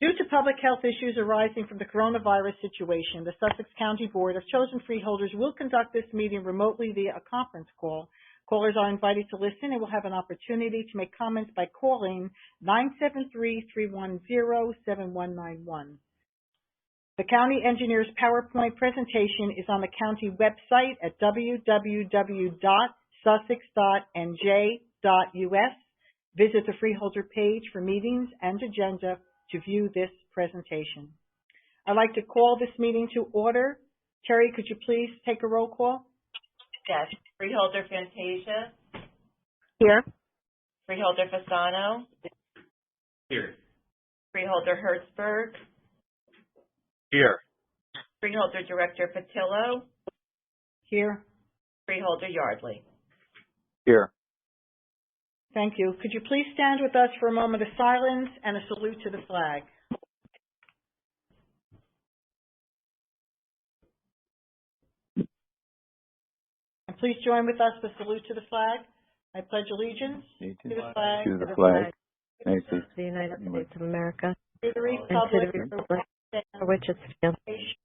Due to public health issues arising from the coronavirus situation, the Sussex County Board of Chosen Freeholders will conduct this meeting remotely via a conference call. Callers are invited to listen and will have an opportunity to make comments by calling 973-310-7191. The county engineer's PowerPoint presentation is on the county website at www.sussex.nj.us. Visit the Freeholder page for meetings and agenda to view this presentation. I'd like to call this meeting to order. Terry, could you please take a roll call? Yes. Freeholder Fantasia. Here. Freeholder Fasano. Here. Freeholder Hertzberg. Here. Freeholder Director Patillo. Here. Freeholder Yardley. Here. Thank you. Could you please stand with us for a moment of silence and a salute to the flag? And please join with us the salute to the flag. I pledge allegiance to the flag, to the flag, of the United States of America, to the and to republic the republic for which it stands,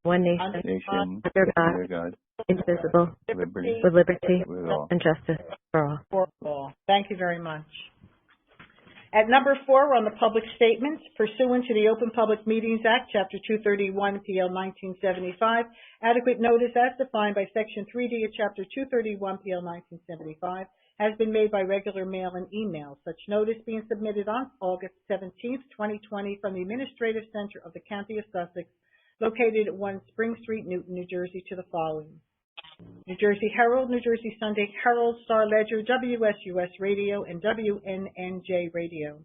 one nation, under God, indivisible, with liberty and justice for all. Thank you very much. At number 4 on the public statements, pursuant to the Open Public Meetings Act, Chapter 231, PL 1975, adequate notice as defined by Section 3D of Chapter 231, PL 1975, has been made by regular mail and email. Such notice being submitted on August 17th, 2020, from the Administrative Center of the County of Sussex, located at 1 Spring Street, Newton, New Jersey, to the following: New Jersey Herald, New Jersey Sunday Herald, Star Ledger, WSUS Radio, and WNNJ Radio,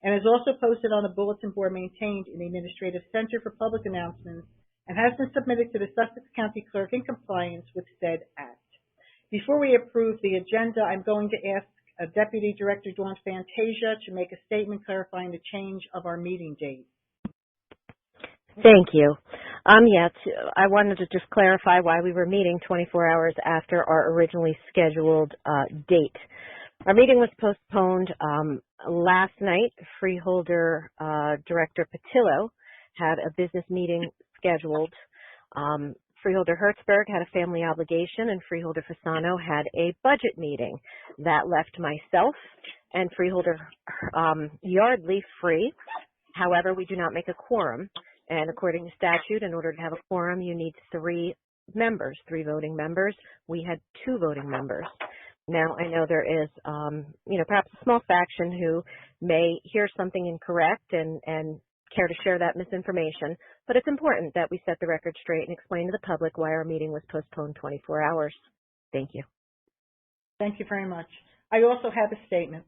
and is also posted on the bulletin board maintained in the Administrative Center for Public Announcements, and has been submitted to the Sussex County Clerk in compliance with said act. Before we approve the agenda, I'm going to ask Deputy Director Dawn Fantasia to make a statement clarifying the change of our meeting date. Thank you. Yes, I wanted to just clarify why we were meeting 24 hours after our originally scheduled date. Our meeting was postponed last night. Freeholder Director Patillo had a business meeting scheduled. Freeholder Hertzberg had a family obligation, and Freeholder Fasano had a budget meeting. That left myself and Freeholder Yardley free. However, we do not make a quorum. And according to statute, in order to have a quorum, you need 3 members, 3 voting members. We had 2 voting members. Now, I know there is, perhaps a small faction who may hear something incorrect and care to share that misinformation, but it's important that we set the record straight and explain to the public why our meeting was postponed 24 hours. Thank you. Thank you very much. I also have a statement.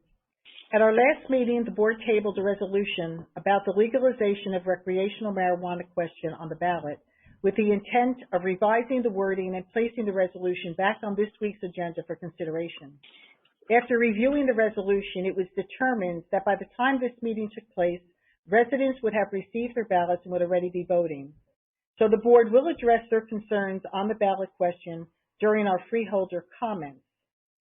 At our last meeting, the board tabled a resolution about the legalization of recreational marijuana question on the ballot with the intent of revising the wording and placing the resolution back on this week's agenda for consideration. After reviewing the resolution, it was determined that by the time this meeting took place, residents would have received their ballots and would already be voting. So the board will address their concerns on the ballot question during our freeholder comments.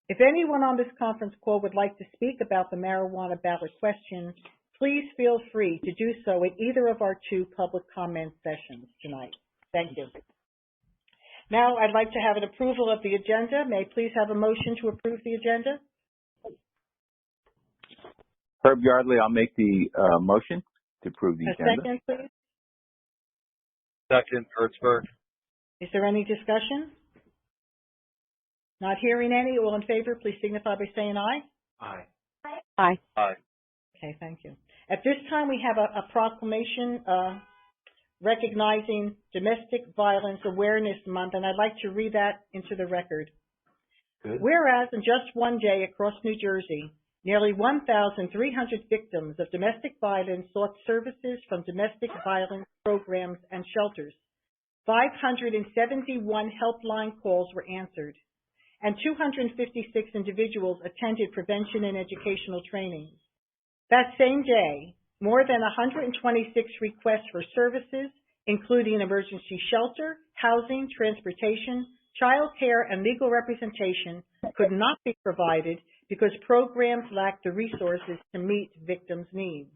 If anyone on this conference call would like to speak about the marijuana ballot question, please feel free to do so at either of our 2 public comment sessions tonight. Thank you. Now I'd like to have an approval of the agenda. May I please have a motion to approve the agenda? Herb Yardley, I'll make the motion to approve the agenda. A second, please. Second, Hertzberg. Is there any discussion? Not hearing any. All in favor, please signify by saying aye. Aye. Aye. Aye. Okay, thank you. At this time, we have a proclamation recognizing Domestic Violence Awareness Month, and I'd like to read that into the record. Good. Whereas in just one day across New Jersey, nearly 1,300 victims of domestic violence sought services from domestic violence programs and shelters. 571 helpline calls were answered, and 256 individuals attended prevention and educational trainings. That same day, more than 126 requests for services, including emergency shelter, housing, transportation, child care, and legal representation, could not be provided because programs lacked the resources to meet victims' needs.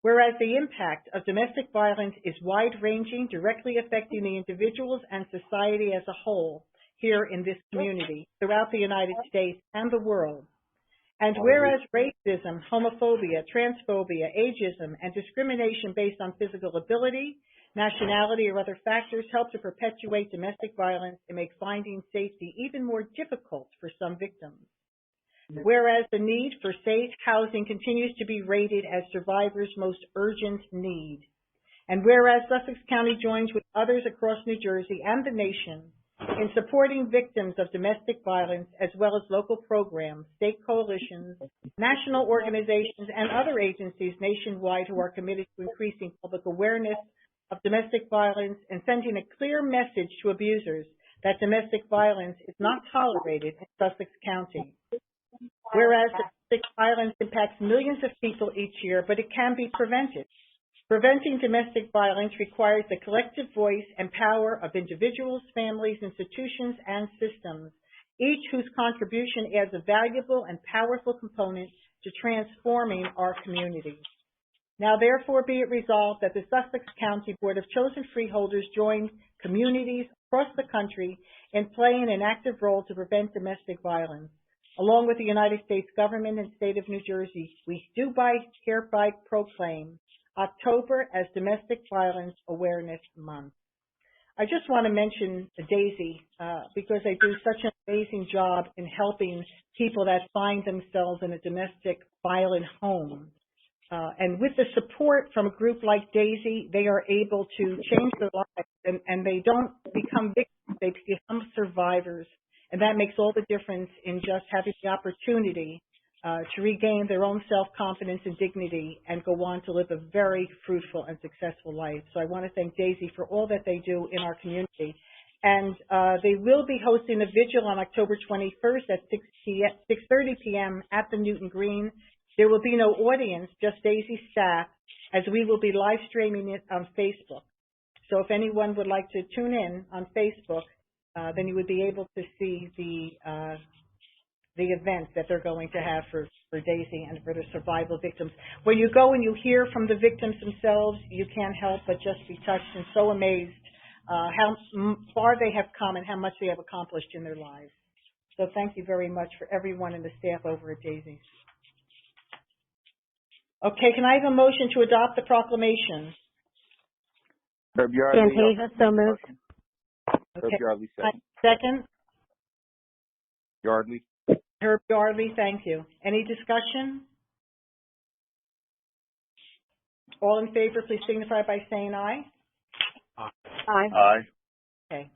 Whereas the impact of domestic violence is wide-ranging, directly affecting the individuals and society as a whole here in this community, throughout the United States and the world. And whereas racism, homophobia, transphobia, ageism, and discrimination based on physical ability, nationality, or other factors help to perpetuate domestic violence and make finding safety even more difficult for some victims. Whereas the need for safe housing continues to be rated as survivors' most urgent need. And whereas Sussex County joins with others across New Jersey and the nation in supporting victims of domestic violence, as well as local programs, state coalitions, national organizations, and other agencies nationwide who are committed to increasing public awareness of domestic violence and sending a clear message to abusers that domestic violence is not tolerated in Sussex County. Whereas domestic violence impacts millions of people each year, but it can be prevented. Preventing domestic violence requires the collective voice and power of individuals, families, institutions, and systems, each whose contribution adds a valuable and powerful component to transforming our community. Now, therefore, be it resolved that the Sussex County Board of Chosen Freeholders join communities across the country in playing an active role to prevent domestic violence. Along with the United States government and state of New Jersey, we do hereby proclaim October as Domestic Violence Awareness Month. I just want to mention Daisy because they do such an amazing job in helping people that find themselves in a domestic violent home. And with the support from a group like Daisy, they are able to change their lives, and they don't become victims, they become survivors. And that makes all the difference in just having the opportunity to regain their own self-confidence and dignity and go on to live a very fruitful and successful life. So I want to thank Daisy for all that they do in our community. And they will be hosting a vigil on October 21st at 6:30 p.m. at the Newton Green. There will be no audience, just Daisy's staff, as we will be live streaming it on Facebook. So if anyone would like to tune in on Facebook, then you would be able to see the event that they're going to have for Daisy and for the survival victims. When you go and you hear from the victims themselves, you can't help but just be touched and so amazed how far they have come and how much they have accomplished in their lives. So thank you very much for everyone and the staff over at Daisy's. Okay, can I have a motion to adopt the proclamation? Herb Yardley. Fantasia, so moved. Herb Okay. Yardley, second. Second? Yardley. Herb Yardley, thank you. Any discussion? All in favor, please signify by saying aye. Aye. Aye. Okay.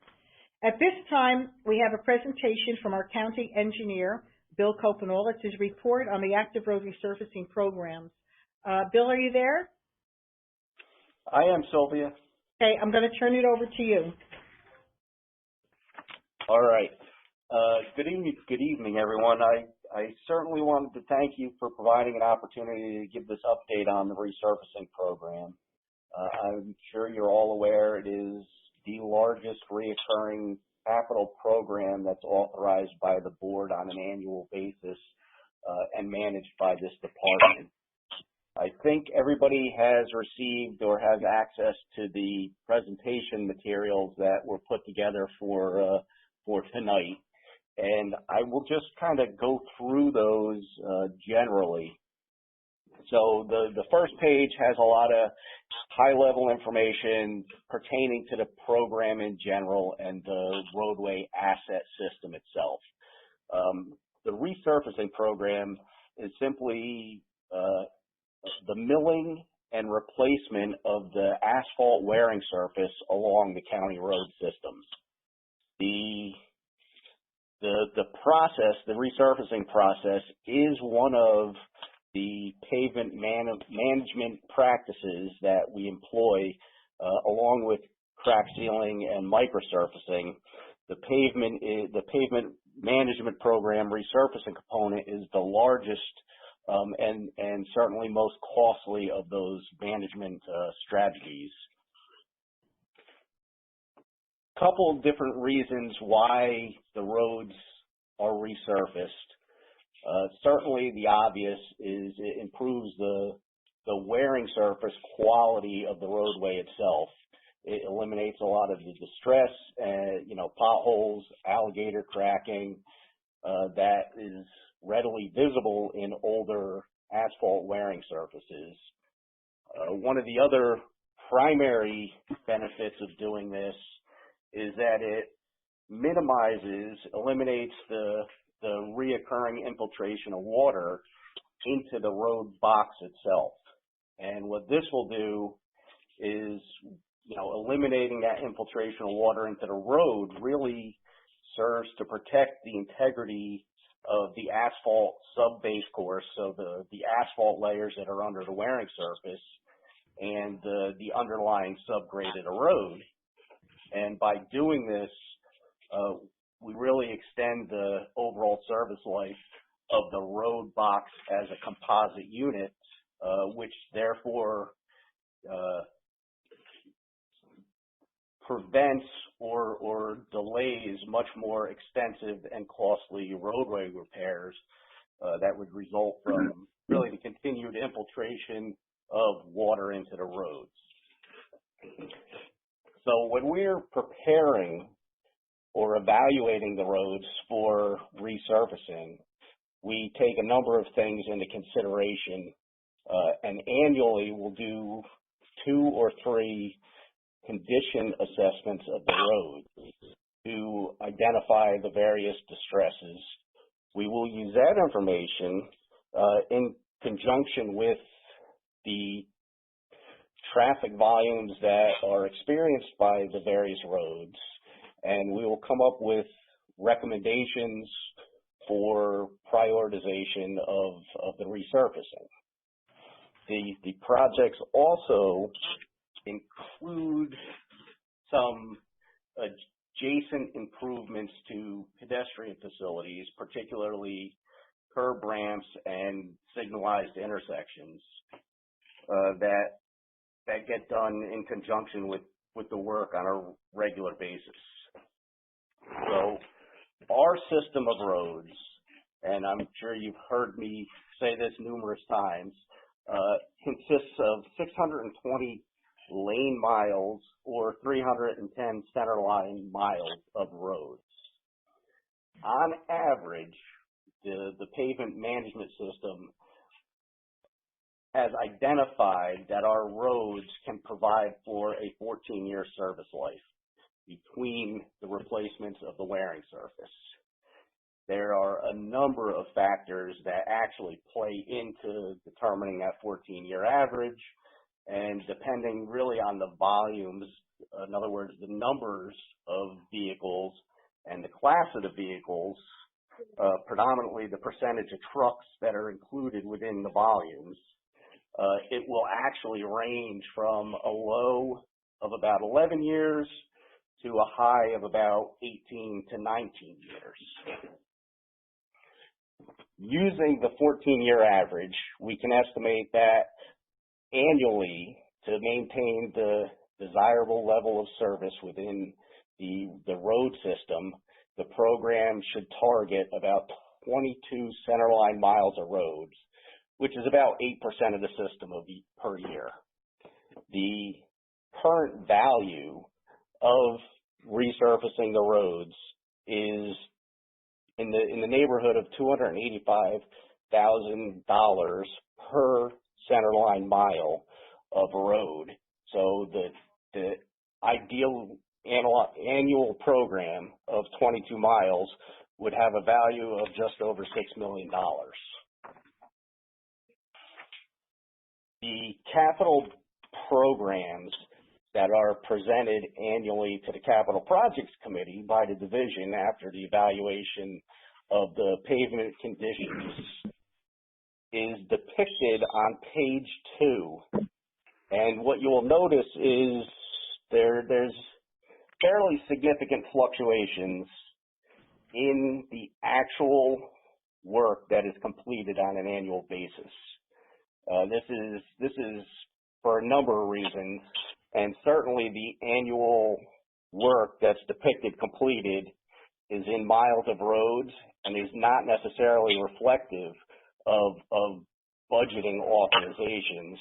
At this time, we have a presentation from our county engineer, Bill Copenall. It's his report on the active road resurfacing programs. Bill, are you there? I am, Sylvia. Okay, I'm going to turn it over to you. All right. Good evening, everyone. I certainly wanted to thank you for providing an opportunity to give this update on the resurfacing program. I'm sure you're all aware it is the largest reoccurring capital program that's authorized by the board on an annual basis and managed by this department. I think everybody has received or has access to the presentation materials that were put together for tonight, and I will just kind of go through those generally. So the first page has a lot of high-level information pertaining to the program in general and the roadway asset system itself. The resurfacing program is simply the milling and replacement of the asphalt wearing surface along the county road systems. The process, the resurfacing process, is one of the pavement management practices that we employ along with crack sealing and microsurfacing. The pavement management program resurfacing component is the largest and certainly most costly of those management strategies. Couple of different reasons why the roads are resurfaced. Certainly the obvious is it improves the the wearing surface quality of the roadway itself. It eliminates a lot of the distress, potholes, alligator cracking, that is readily visible in older asphalt wearing surfaces. One of the other primary benefits of doing this is that it eliminates the reoccurring infiltration of water into the road box itself. And what this will do is, eliminating that infiltration of water into the road really serves to protect the integrity of the asphalt sub-base course, so the asphalt layers that are under the wearing surface and the underlying subgrade of the road. And by doing this, we really extend the overall service life of the road box as a composite unit, which therefore prevents or delays much more extensive and costly roadway repairs that would result from really the continued infiltration of water into the roads. So when we're preparing or evaluating the roads for resurfacing, we take a number of things into consideration, and annually we'll do 2 or 3 condition assessments of the road to identify the various distresses. We will use that information in conjunction with the traffic volumes that are experienced by the various roads, and we will come up with recommendations for prioritization of the resurfacing. The projects also include some adjacent improvements to pedestrian facilities, particularly curb ramps and signalized intersections that get done in conjunction with the work on a regular basis. So our system of roads, and I'm sure you've heard me say this numerous times, consists of 620 lane miles or 310 centerline miles of roads. On average, the pavement management system has identified that our roads can provide for a 14-year service life between the replacements of the wearing surface. There are a number of factors that actually play into determining that 14-year average, and depending really on the volumes, in other words, the numbers of vehicles and the class of the vehicles, predominantly the percentage of trucks that are included within the volumes, it will actually range from a low of about 11 years to a high of about 18 to 19 years. Using the 14-year average, we can estimate that annually, to maintain the desirable level of service within the road system, the program should target about 22 centerline miles of roads, which is about 8% of the system per year. The current value of resurfacing the roads is in the neighborhood of $285,000 per centerline mile of road. So the ideal annual program of 22 miles would have a value of just over $6 million. The capital programs that are presented annually to the Capital Projects Committee by the division after the evaluation of the pavement conditions is depicted on page 2. And what you will notice is there's fairly significant fluctuations in the actual work that is completed on an annual basis. This is for a number of reasons, and certainly the annual work that's depicted completed is in miles of roads and is not necessarily reflective of budgeting authorizations,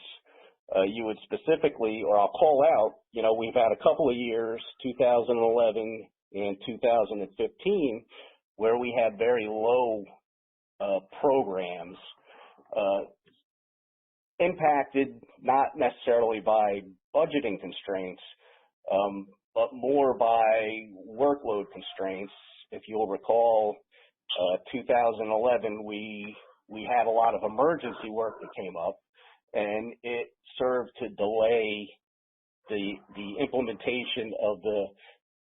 you would specifically, or I'll call out, we've had a couple of years, 2011 and 2015, where we had very low programs impacted not necessarily by budgeting constraints, but more by workload constraints. If you'll recall, 2011, we had a lot of emergency work that came up, and it served to delay the implementation of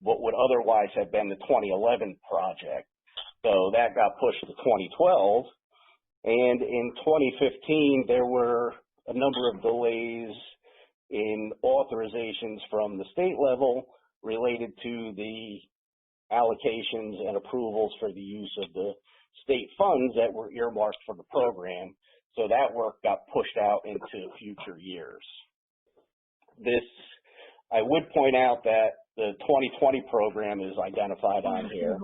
what would otherwise have been the 2011 project. So that got pushed to 2012, and in 2015, there were a number of delays in authorizations from the state level related to the allocations and approvals for the use of the state funds that were earmarked for the program. So that work got pushed out into future years. I would point out that the 2020 program is identified on here,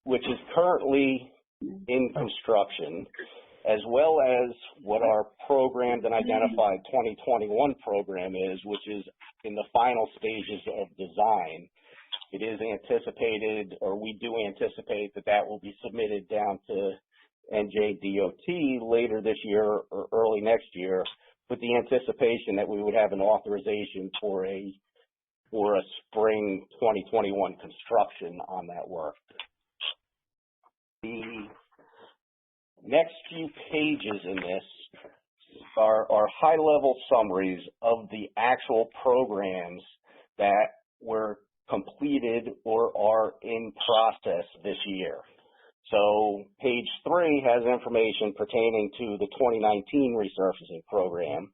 which is currently in construction, as well as what our programmed and identified 2021 program is, which is in the final stages of design. It is anticipated, or we do anticipate, that will be submitted down to NJDOT later this year or early next year, with the anticipation that we would have an authorization for a spring 2021 construction on that work. The next few pages in this are high-level summaries of the actual programs that were completed or are in process this year. So page 3 has information pertaining to the 2019 resurfacing program.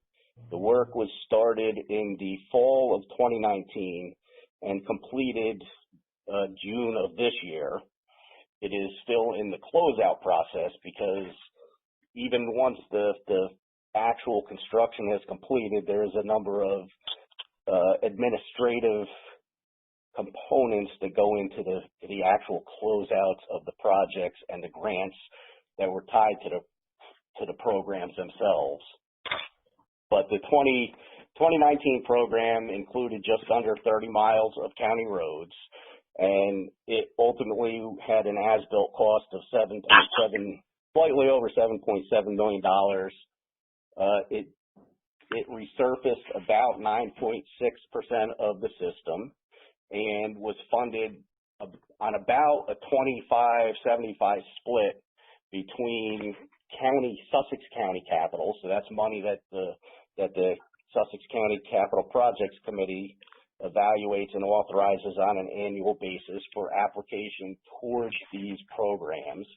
The work was started in the fall of 2019 and completed June of this year. It is still in the closeout process because even once the actual construction is completed, there is a number of administrative components that go into the actual closeouts of the projects and the grants that were tied to the programs themselves. But the 2019 program included just under 30 miles of county roads, and it ultimately had an as-built cost of slightly over $7.7 million. It resurfaced about 9.6% of the system and was funded on about a 25-75 split between Sussex County capital. So that's money that the Sussex County Capital Projects Committee evaluates and authorizes on an annual basis for application towards these programs.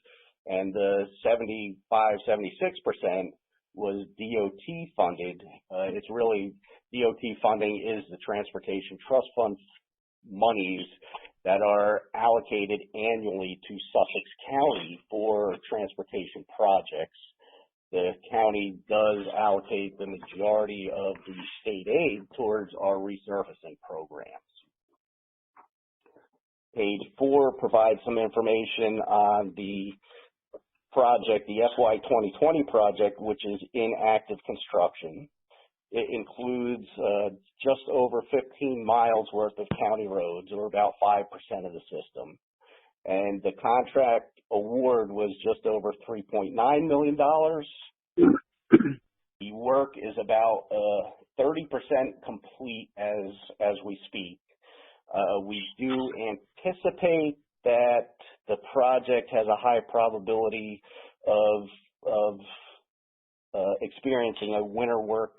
And the 75-76% was DOT funded. It's really, DOT funding is the Transportation Trust Fund monies that are allocated annually to Sussex County for transportation projects. The county does allocate the majority of the state aid towards our resurfacing programs. Page 4 provides some information on the project, the FY 2020 project, which is in active construction. It includes just over 15 miles worth of county roads, or about 5% of the system. And the contract award was just over $3.9 million. The work is about 30% complete as we speak. We do anticipate that the project has a high probability of experiencing a winter weather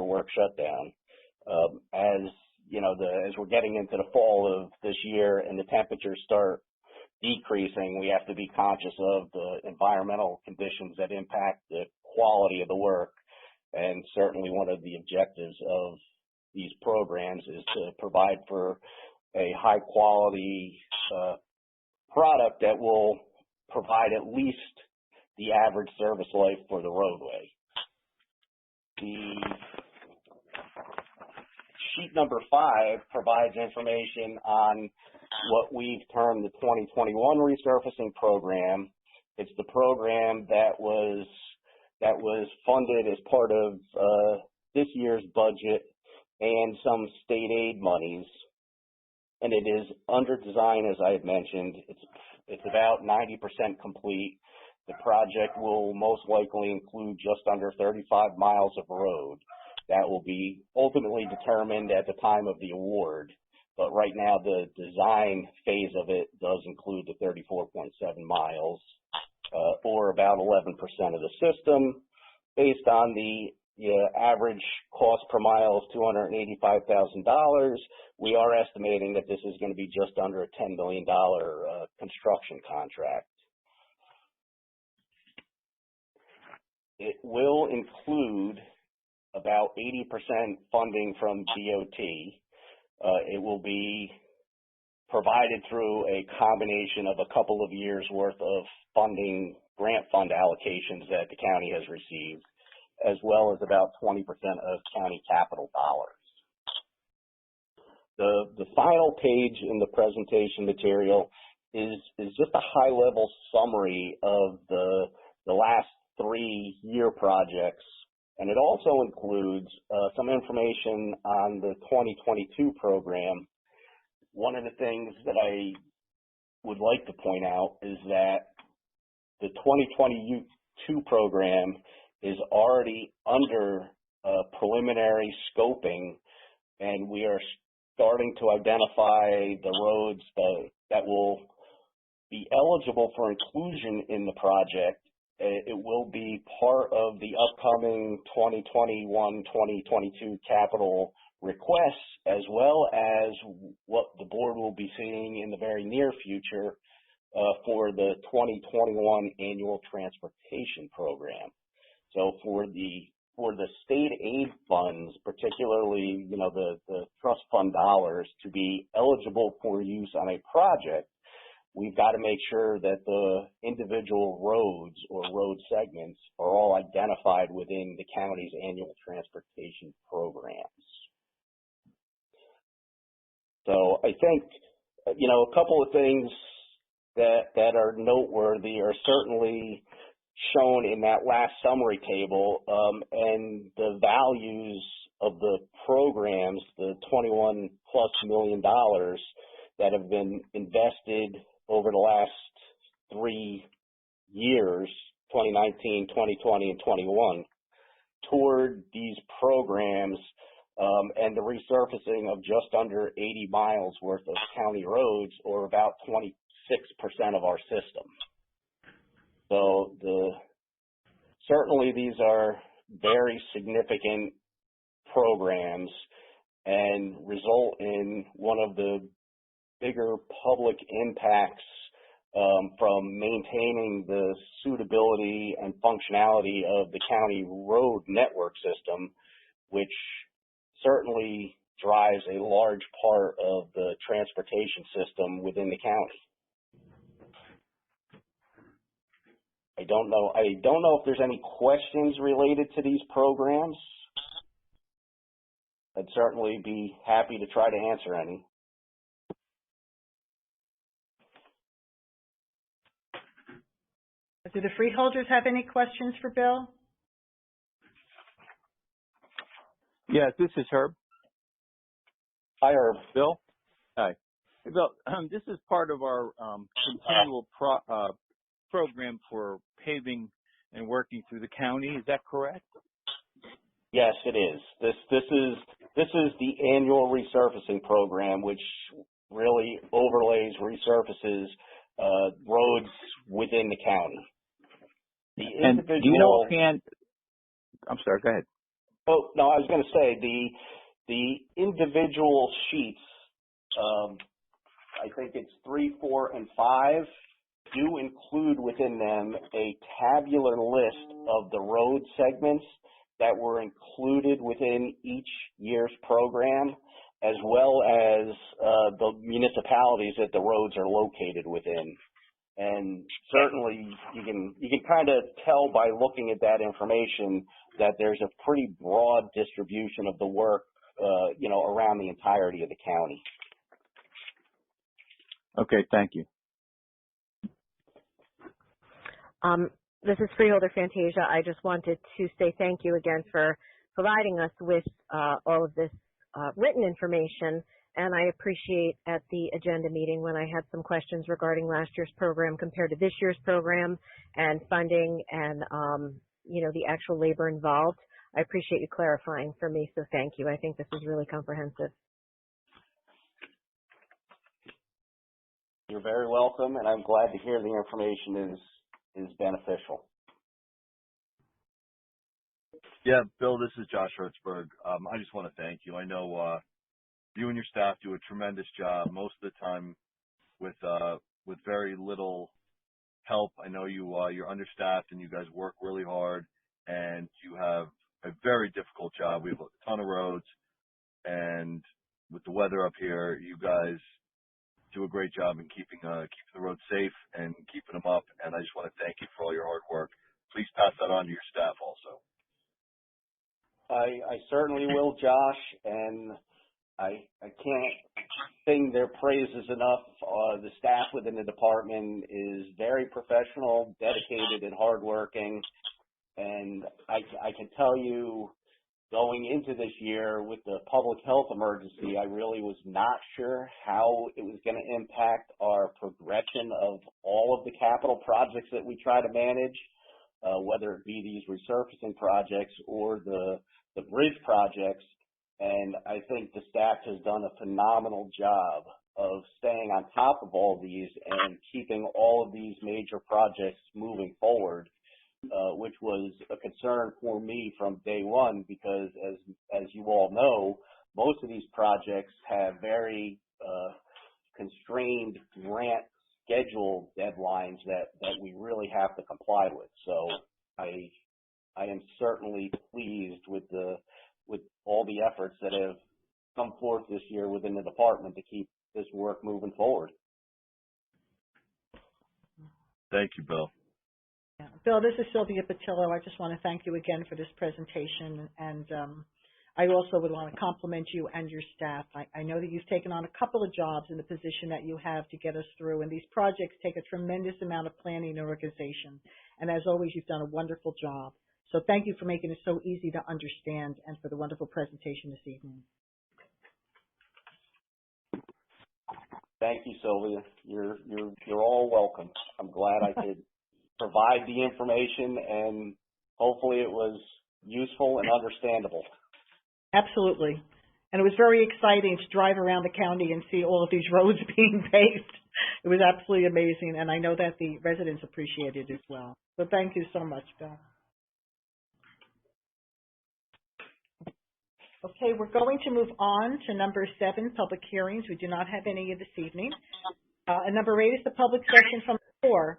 work shutdown. As as we're getting into the fall of this year and the temperatures start decreasing, we have to be conscious of the environmental conditions that impact the quality of the work. And certainly one of the objectives of these programs is to provide for a high quality product that will provide at least the average service life for the roadway. The sheet number 5 provides information on what we've termed the 2021 resurfacing program. It's the program that was funded as part of this year's budget and some state aid monies. And it is under design, as I had mentioned. It's about 90% complete. The project will most likely include just under 35 miles of road. That will be ultimately determined at the time of the award. But right now, the design phase of it does include the 34.7 miles, or about 11% of the system. Based on the average cost per mile of $285,000, we are estimating that this is going to be just under a $10 million construction contract. It will include about 80% funding from DOT. It will be provided through a combination of a couple of years' worth of funding, grant fund allocations that the county has received, as well as about 20% of county capital dollars. The final page in the presentation material is just a high-level summary of the last 3-year projects, and it also includes some information on the 2022 program. One of the things that I would like to point out is that the 2022 program is already under preliminary scoping, and we are starting to identify the roads that will be eligible for inclusion in the project. It will be part of the upcoming 2021-2022 capital requests, as well as what the board will be seeing in the very near future for the 2021 annual transportation program. So for the state aid funds, particularly the trust fund dollars, to be eligible for use on a project, we've got to make sure that the individual roads or road segments are all identified within the county's annual transportation programs. So I think, a couple of things that are noteworthy are certainly shown in that last summary table, and the values of the programs, the $21+ million that have been invested over the last 3 years, 2019, 2020, and 21, toward these programs, and the resurfacing of just under 80 miles worth of county roads, or about 26% of our system. So certainly these are very significant programs and result in one of the bigger public impacts from maintaining the suitability and functionality of the county road network system, which certainly drives a large part of the transportation system within the county. I don't know if there's any questions related to these programs. I'd certainly be happy to try to answer any. Do the freeholders have any questions for Bill? Yes, this is Herb. Hi, Herb. Bill? Hi. Bill, this is part of our continual program for paving and working through the county. Is that correct? Yes, it is. This is the annual resurfacing program, which really overlays, resurfaces roads within the county. And do you know offhand? I'm sorry. Go ahead. Oh no, I was going to say the individual sheets. I think it's 3, 4, and 5. Do include within them a tabular list of the road segments that were included within each year's program, as well as the municipalities that the roads are located within. And certainly you can kind of tell by looking at that information that there's a pretty broad distribution of the work, around the entirety of the county. Okay, thank you. This is Freeholder Fantasia. I just wanted to say thank you again for providing us with all of this written information, and I appreciate at the agenda meeting when I had some questions regarding last year's program compared to this year's program and funding and, the actual labor involved. I appreciate you clarifying for me, so thank you. I think this is really comprehensive. You're very welcome, and I'm glad to hear the information is beneficial. Yeah, Bill, this is Josh Hertzberg. I just want to thank you. I know you and your staff do a tremendous job most of the time with very little help. I know you're understaffed and you guys work really hard, and you have a very difficult job. We have a ton of roads, and with the weather up here, you guys do a great job in keeping the roads safe and keeping them up. And I just want to thank you for all your hard work. Please pass that on to your staff also. I certainly will, Josh, and I can't sing their praises enough. The staff within the department is very professional, dedicated, and hardworking. And I can tell you, going into this year with the public health emergency, I really was not sure how it was going to impact our progression of all of the capital projects that we try to manage, whether it be these resurfacing projects or the bridge projects. And I think the staff has done a phenomenal job of staying on top of all of these and keeping all of these major projects moving forward, which was a concern for me from day one, because as you all know, most of these projects have very constrained grant schedule deadlines that we really have to comply with. So I am certainly pleased with all the efforts that have come forth this year within the department to keep this work moving forward. Thank you, Bill. Yeah. Bill, this is Sylvia Patillo. I just want to thank you again for this presentation, and I also would want to compliment you and your staff. I know that you've taken on a couple of jobs in the position that you have to get us through, and these projects take a tremendous amount of planning and organization, and as always, you've done a wonderful job. So thank you for making it so easy to understand and for the wonderful presentation this evening. Thank you, Sylvia. You're all welcome. I'm glad I could provide the information, and hopefully it was useful and understandable. Absolutely. And it was very exciting to drive around the county and see all of these roads being paved. It was absolutely amazing, and I know that the residents appreciated it as well. So thank you so much, Bill. Okay, we're going to move on to number 7, public hearings. We do not have any this evening. And number 8 is the public session from the floor.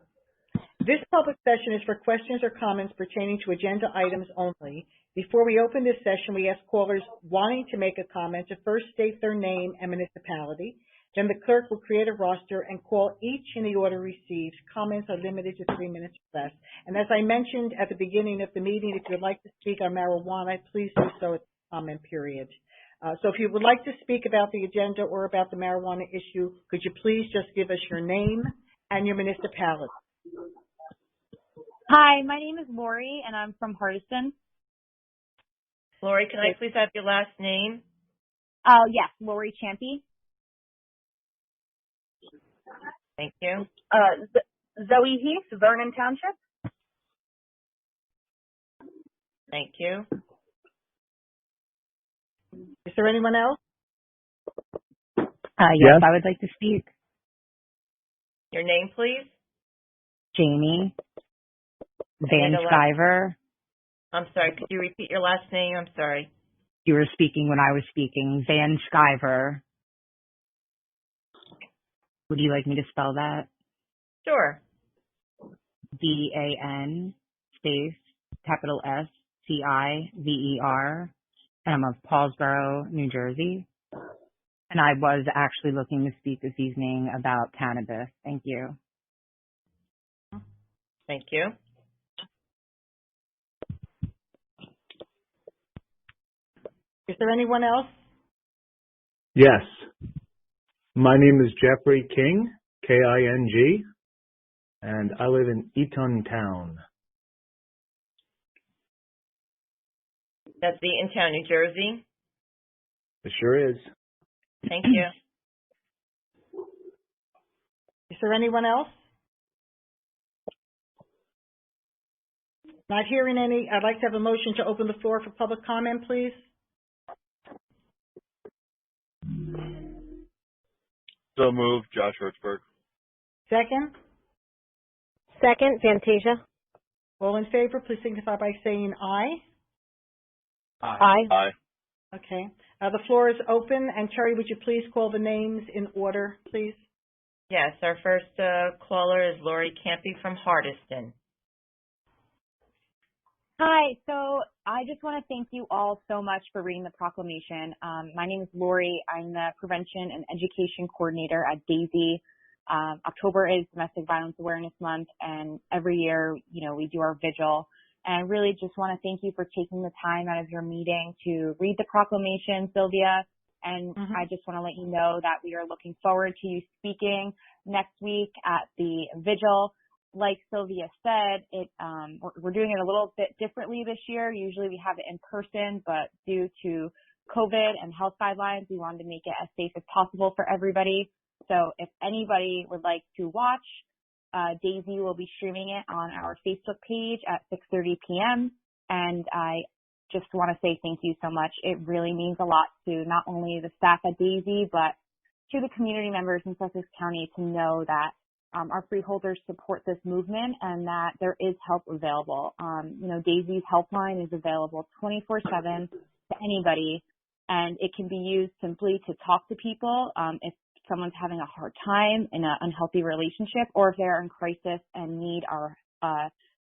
This public session is for questions or comments pertaining to agenda items only. Before we open this session, we ask callers wanting to make a comment to first state their name and municipality. Then the clerk will create a roster and call each in the order received. Comments are limited to 3 minutes or less. And as I mentioned at the beginning of the meeting, if you'd like to speak on marijuana, please do so at the comment period. So if you would like to speak about the agenda or about the marijuana issue, could you please just give us your name and your municipality? Hi, my name is Lori, and I'm from Hardison. Lori, can I please have your last name? Yes, Lori Champy. Thank you. Zoe Heath, Vernon Township. Thank you. Is there anyone else? Yes, Yes. I would like to speak. Your name, please? Jamie Van need a last- Stiver. I'm sorry, could you repeat your last name? I'm sorry. You were speaking when I was speaking. Van Stiver. Would you like me to spell that? Sure. VAN space capital SCIVER. And I'm of Paulsboro, New Jersey. And I was actually looking to speak this evening about cannabis. Thank you. Thank you. Is there anyone else? Yes. My name is Jeffrey King, King. And I live in Eatontown. That's the Eatontown, New Jersey. It sure is. Thank you. Is there anyone else? Not hearing any. I'd like to have a motion to open the floor for public comment, please. So moved, Josh Hertzberg. Second? Second, Fantasia. All in favor, please signify by saying aye. Aye. Aye. Okay. The floor is open, and Terry, would you please call the names in order, please? Yes, our first caller is Lori Campy from Hardiston. Hi, so I just want to thank you all so much for reading the proclamation. My name is Lori. I'm the Prevention and Education Coordinator at DAISY. October is Domestic Violence Awareness Month, and every year, we do our vigil. And I really just want to thank you for taking the time out of your meeting to read the proclamation, Sylvia. And I just want to let you know that we are looking forward to you speaking next week at the vigil. Like Sylvia said, we're doing it a little bit differently this year. Usually we have it in person, but due to COVID and health guidelines, we wanted to make it as safe as possible for everybody. So if anybody would like to watch, Daisy will be streaming it on our Facebook page at 6:30 p.m. And I just want to say thank you so much. It really means a lot to not only the staff at Daisy, but to the community members in Sussex County to know that our freeholders support this movement and that there is help available. Daisy's helpline is available 24/7 to anybody, and it can be used simply to talk to people if someone's having a hard time in an unhealthy relationship, or if they're in crisis and need our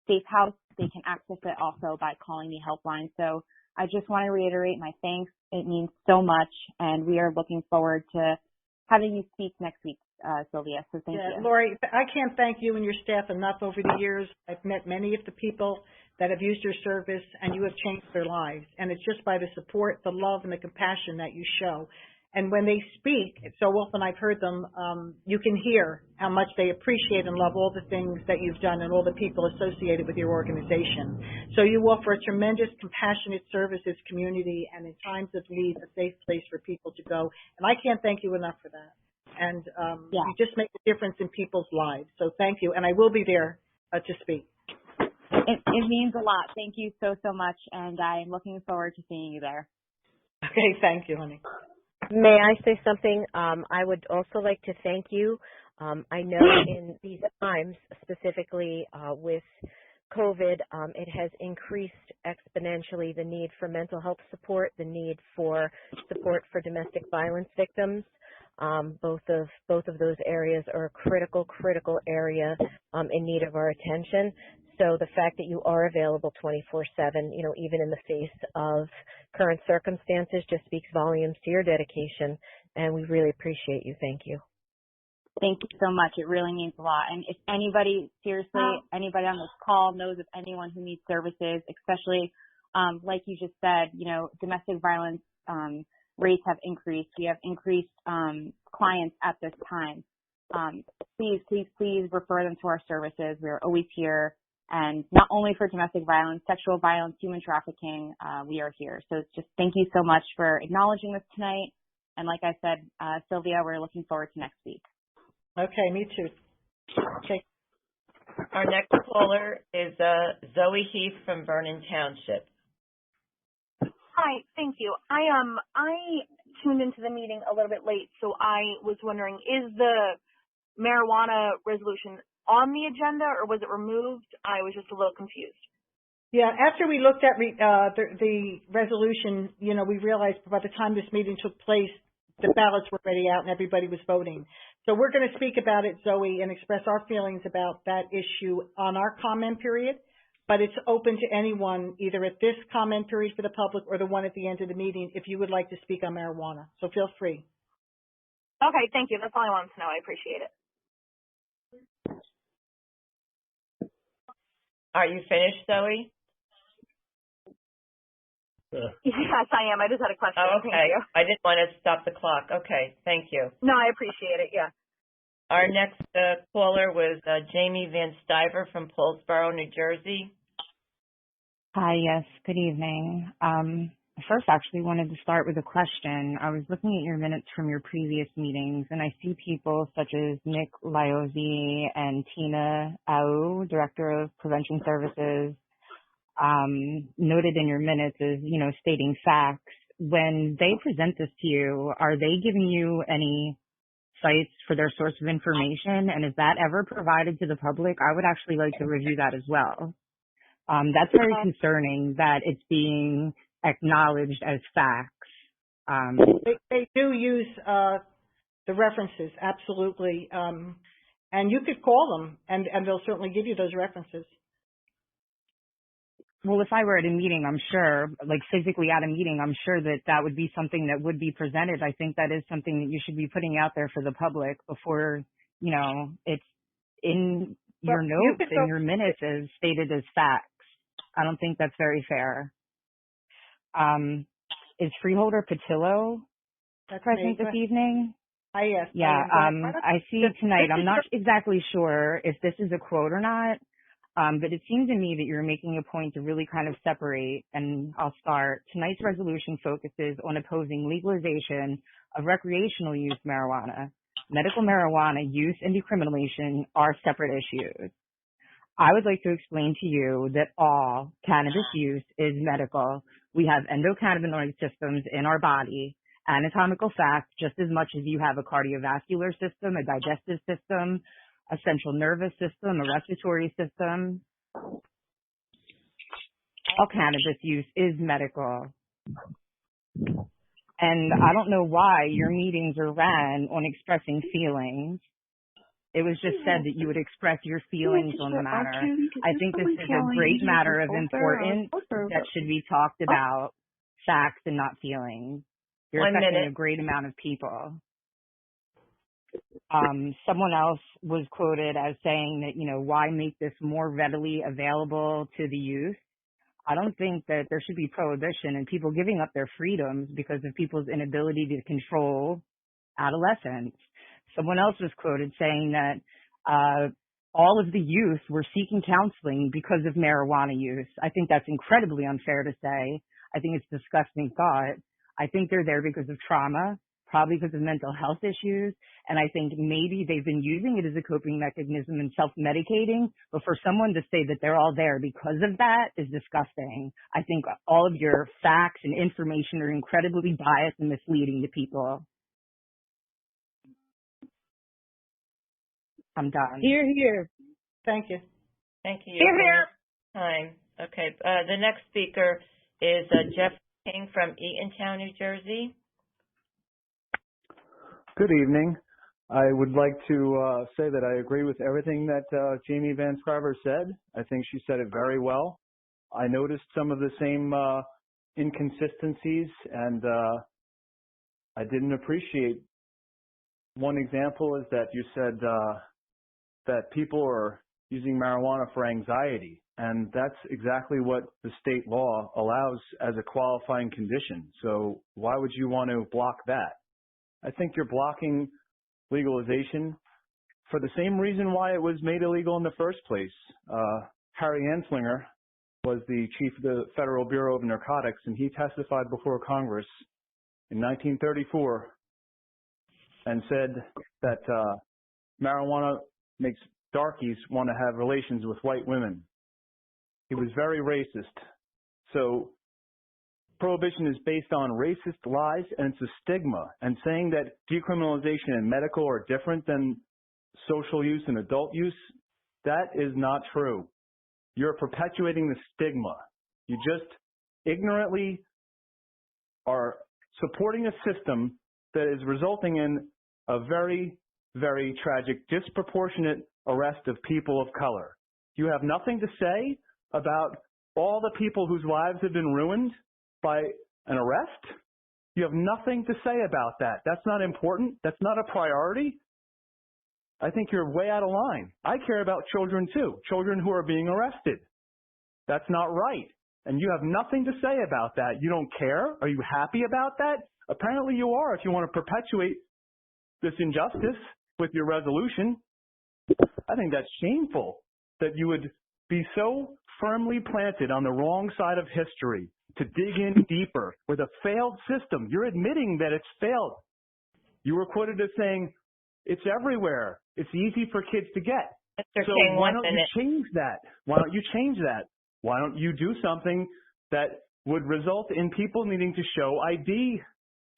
safe house, they can access it also by calling the helpline. So I just want to reiterate my thanks. It means so much, and we are looking forward to having you speak next week, Sylvia. So thank you. Lori, I can't thank you and your staff enough over the years. I've met many of the people that have used your service, and you have changed their lives. And it's just by the support, the love, and the compassion that you show. And when they speak, so often I've heard them, you can hear how much they appreciate and love all the things that you've done and all the people associated with your organization. So you offer a tremendous, compassionate service to this community, and in times of need, a safe place for people to go. And I can't thank you enough for that. And you just make a difference in people's lives. So thank you. And I will be there to speak. It means a lot. Thank you so much. And I'm looking forward to seeing you there. Okay. Thank you, honey. May I say something? I would also like to thank you. I know in these times, specifically with COVID, it has increased exponentially the need for mental health support, the need for support for domestic violence victims. Both of those areas are a critical area in need of our attention. So the fact that you are available 24/7, even in the face of current circumstances, just speaks volumes to your dedication, and we really appreciate you. Thank you. Thank you so much. It really means a lot. And if anybody, seriously, anybody on this call knows of anyone who needs services, especially like you just said, domestic violence rates have increased. We have increased clients at this time. Please refer them to our services. We're always here. And not only for domestic violence, sexual violence, human trafficking, we are here. So just thank you so much for acknowledging this tonight. And like I said, Sylvia, we're looking forward to next week. Okay, me too. Okay. Our next caller is Zoe Heath from Vernon Township. Hi, thank you. I tuned into the meeting a little bit late, so I was wondering, is the marijuana resolution on the agenda, or was it removed? I was just a little confused. Yeah, after we looked at the resolution, we realized by the time this meeting took place, the ballots were already out and everybody was voting. So we're going to speak about it, Zoe, and express our feelings about that issue on our comment period. But it's open to anyone, either at this comment period for the public or the one at the end of the meeting, if you would like to speak on marijuana. So feel free. Okay, thank you. That's all I wanted to know. I appreciate it. Are you finished, Zoe? Yes, I am. I just had a question. Oh, okay. Thank you. I didn't want to stop the clock. Okay, thank you. No, I appreciate it. Yeah. Our next caller was Jamie Van Stiver from Paulsboro, New Jersey. Hi, yes, good evening. I first actually wanted to start with a question. I was looking at your minutes from your previous meetings, and I see people such as Nick Liozzi and Tina Au, Director of Prevention Services, noted in your minutes as, stating facts. When they present this to you, are they giving you any sites for their source of information? And is that ever provided to the public? I would actually like to review that as well. That's very concerning that it's being acknowledged as facts. They do use the references, absolutely. And you could call them, and they'll certainly give you those references. Well, if I were at a meeting, I'm sure, like physically at a meeting, I'm sure that that would be something that would be presented. I think that is something that you should be putting out there for the public before, it's in your notes, in your minutes as stated as facts. I don't think that's very fair. Is Freeholder Patillo present this evening? Yes. Yeah, I see tonight. I'm not exactly sure if this is a quote or not, but it seems to me that you're making a point to really kind of separate, and I'll start. Tonight's resolution focuses on opposing legalization of recreational use marijuana. Medical marijuana use and decriminalization are separate issues. I would like to explain to you that all cannabis use is medical. We have endocannabinoid systems in our body, anatomical facts, just as much as you have a cardiovascular system, a digestive system, a central nervous system, a respiratory system. All cannabis use is medical. And I don't know why your meetings are ran on expressing feelings. It was just said that you would express your feelings on the matter. I think this is a great matter of importance that should be talked about, facts and not feelings. You're affecting a great amount of people. Someone else was quoted as saying that, why make this more readily available to the youth? I don't think that there should be prohibition and people giving up their freedoms because of people's inability to control adolescents. Someone else was quoted saying that all of the youth were seeking counseling because of marijuana use. I think that's incredibly unfair to say. I think it's a disgusting thought. I think they're there because of trauma, probably because of mental health issues, and I think maybe they've been using it as a coping mechanism and self-medicating, but for someone to say that they're all there because of that is disgusting. I think all of your facts and information are incredibly biased and misleading to people. I'm done. Here. Thank you. Thank you. Here. Time. Okay. The next speaker is Jeff King from Eatontown, New Jersey. Good evening. I would like to say that I agree with everything that Jamie Van Scriver said. I think she said it very well. I noticed some of the same inconsistencies, and I didn't appreciate. One example is that you said that people are using marijuana for anxiety, and that's exactly what the state law allows as a qualifying condition. So why would you want to block that? I think you're blocking legalization for the same reason why it was made illegal in the first place. Harry Anslinger was the chief of the Federal Bureau of Narcotics, and he testified before Congress in 1934 and said that marijuana makes darkies want to have relations with white women. He was very racist. So prohibition is based on racist lies, and it's a stigma. And saying that decriminalization and medical are different than social use and adult use, that is not true. You're perpetuating the stigma. You just ignorantly are supporting a system that is resulting in a very, very tragic, disproportionate arrest of people of color. You have nothing to say about all the people whose lives have been ruined by an arrest? You have nothing to say about that. That's not important. That's not a priority. I think you're way out of line. I care about children too, children who are being arrested. That's not right. And you have nothing to say about that. You don't care? Are you happy about that? Apparently you are if you want to perpetuate this injustice. with your resolution. I think that's shameful that you would be so firmly planted on the wrong side of history to dig in deeper with a failed system. You're admitting that it's failed. You were quoted as saying, it's everywhere. It's easy for kids to get. Mr. So King, why 1 don't minute. you change that? Why don't you change that? Why don't you do something that would result in people needing to show ID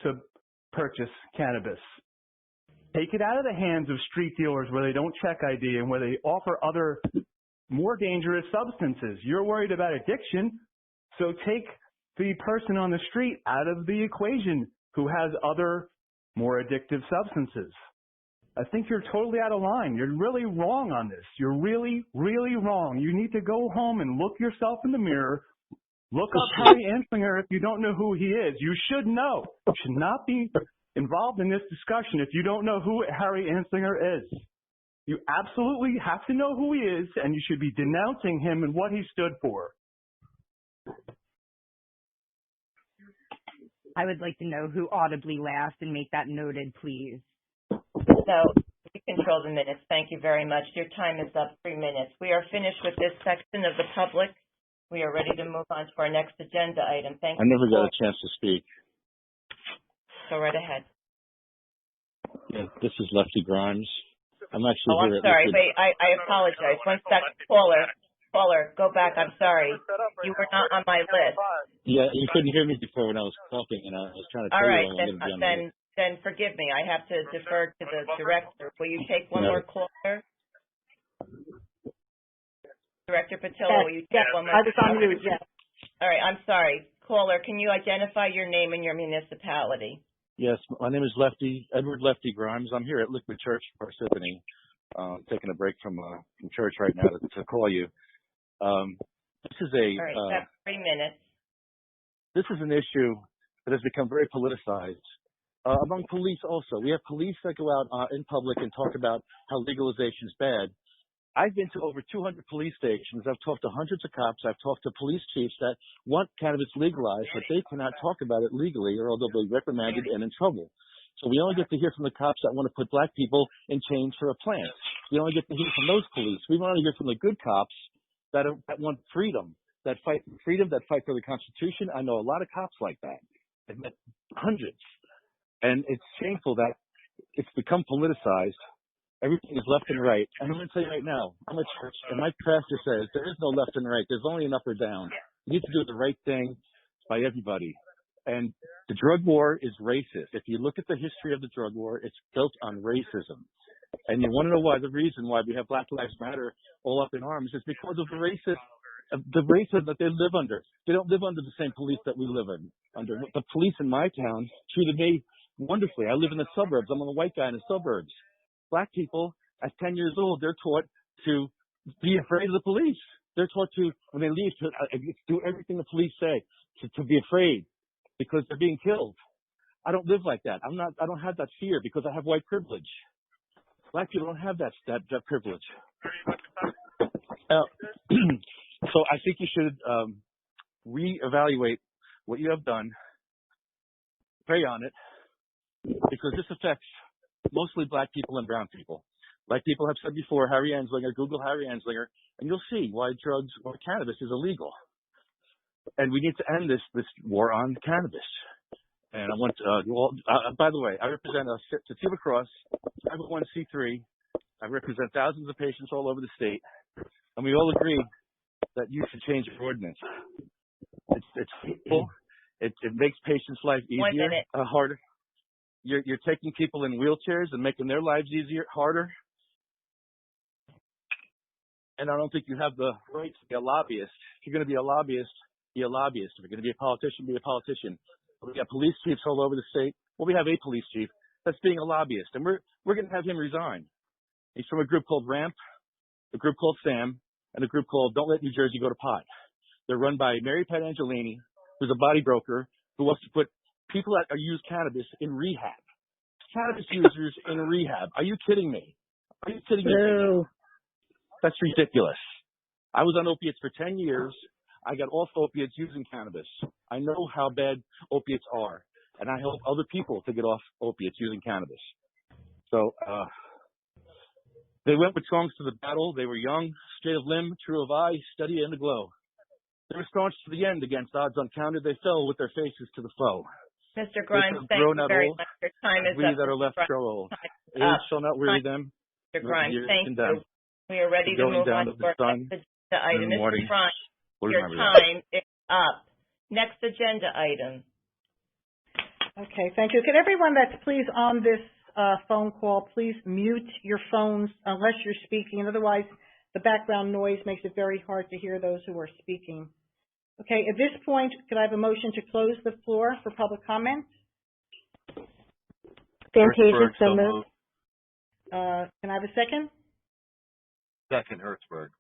to purchase cannabis? Take it out of the hands of street dealers where they don't check ID and where they offer other more dangerous substances. You're worried about addiction, so take the person on the street out of the equation who has other more addictive substances. I think you're totally out of line. You're really wrong on this. You're really, really wrong. You need to go home and look yourself in the mirror. Look up Harry Anslinger if you don't know who he is. You should know. You should not be involved in this discussion if you don't know who Harry Anslinger is. You absolutely have to know who he is, and you should be denouncing him and what he stood for. I would like to know who audibly laughed and make that noted, please. So, you control the minutes. Thank you very much. Your time is up, 3 minutes. We are finished with this section of the public. We are ready to move on to our next agenda item. Thank you. I never got a chance to speak. Go right ahead. Yeah, this is Lefty Grimes. I'm actually Oh, I'm here at sorry. Liquid. Wait, I apologize. 1 second. Caller, go back. I'm sorry. You were not on my list. Yeah, you couldn't hear me before when I was talking, and I was trying to tell All right, you I'm going to be on the list. then forgive me. I have to defer to the director. Will you take one No. more caller? Director Patillo, will you take one more? I was on mute, yes. All right, I'm sorry. Caller, can you identify your name and your municipality? Yes, my name is Edward Lefty Grimes. I'm here at Liquid Church, Parsippany, taking a break from church right now to call you. This is All right, that's 3 minutes. This is an issue that has become very politicized among police also. We have police that go out in public and talk about how legalization is bad. I've been to over 200 police stations. I've talked to hundreds of cops. I've talked to police chiefs that want cannabis legalized, but they cannot talk about it legally or they'll be reprimanded and in trouble. So we only get to hear from the cops that want to put black people in chains for a plant. We only get to hear from those police. We want to hear from the good cops that want freedom, that fight for freedom, that fight for the Constitution. I know a lot of cops like that. I've met hundreds. And it's shameful that it's become politicized. Everything is left and right. And I'm going to tell you right now, I'm a church, and my pastor says there is no left and right. There's only an up or down. You need to do the right thing by everybody. And the drug war is racist. If you look at the history of the drug war, it's built on racism. And you want to know why? The reason why we have Black Lives Matter all up in arms is because of the racism that they live under. They don't live under the same police that we live under. The police in my town treated me wonderfully. I live in the suburbs. I'm a white guy in the suburbs. Black people, at 10 years old, they're taught to be afraid of the police. They're taught to, when they leave, to do everything the police say, to be afraid because they're being killed. I don't live like that. I don't have that fear because I have white privilege. Black people don't have that privilege. So I think you should reevaluate what you have done, pray on it, because this affects mostly black people and brown people. Like people have said before, Harry Anslinger, Google Harry Anslinger, and you'll see why drugs or cannabis is illegal. And we need to end this war on cannabis. And I want you all, by the way, I represent a Sativa Cross, 501c3. I represent thousands of patients all over the state. And we all agree that you should change your ordinance. It's simple. It makes patients' life easier, harder. You're taking people in wheelchairs and making their lives easier, harder. And I don't think you have the right to be a lobbyist. If you're going to be a lobbyist, be a lobbyist. If you're going to be a politician, be a politician. We got police chiefs all over the state. Well, we have a police chief that's being a lobbyist, and we're going to have him resign. He's from a group called RAMP, a group called SAM, and a group called Don't Let New Jersey Go to Pot. They're run by Mary Pat Angelini, who's a body broker who wants to put people that use cannabis in rehab. Cannabis users in rehab. Are you kidding me? Are you kidding me? No. That's ridiculous. I was on opiates for 10 years. I got off opiates using cannabis. I know how bad opiates are, and I help other people to get off opiates using cannabis. So They went with songs to the battle. They were young, straight of limb, true of eye, steady and aglow. They were staunch to the end against odds uncounted. They fell with their faces to the foe. Mr. Grimes, thank you very much. Your time is we up. that are left grow old. Age shall not weary them. Mr. Grimes, thank you. Condemn. We are ready to move on to our next agenda item. Mr. Grimes, your time is up. Next agenda item. Okay, thank you. Could everyone that's please on this phone call, please mute your phones unless you're speaking, and otherwise the background noise makes it very hard to hear those who are speaking. Okay, at this point, could I have a motion to close the floor for public comment? Fantasia, so moved. Can I have a second? Second, Hertzberg.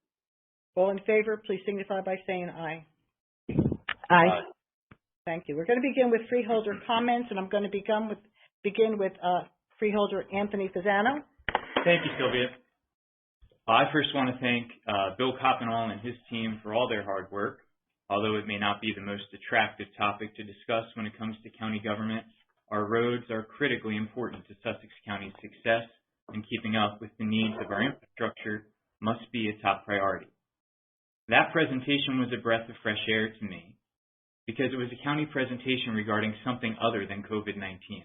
All in favor, please signify by saying aye. Aye. Thank you. We're going to begin with freeholder comments, and I'm going to begin with freeholder Anthony Fasano. Thank you, Sylvia. I first want to thank Bill Coppenall and his team for all their hard work. Although it may not be the most attractive topic to discuss when it comes to county government, our roads are critically important to Sussex County's success, and keeping up with the needs of our infrastructure must be a top priority. That presentation was a breath of fresh air to me because it was a county presentation regarding something other than COVID-19.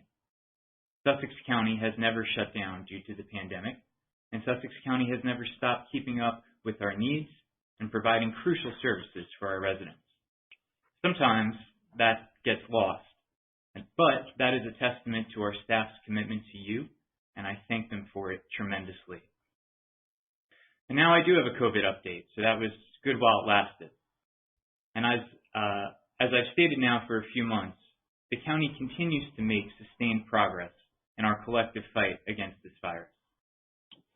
Sussex County has never shut down due to the pandemic, and Sussex County has never stopped keeping up with our needs and providing crucial services for our residents. Sometimes that gets lost, but that is a testament to our staff's commitment to you, and I thank them for it tremendously. And now I do have a COVID update, so that was good while it lasted. And as I've stated now for a few months, the county continues to make sustained progress in our collective fight against this virus.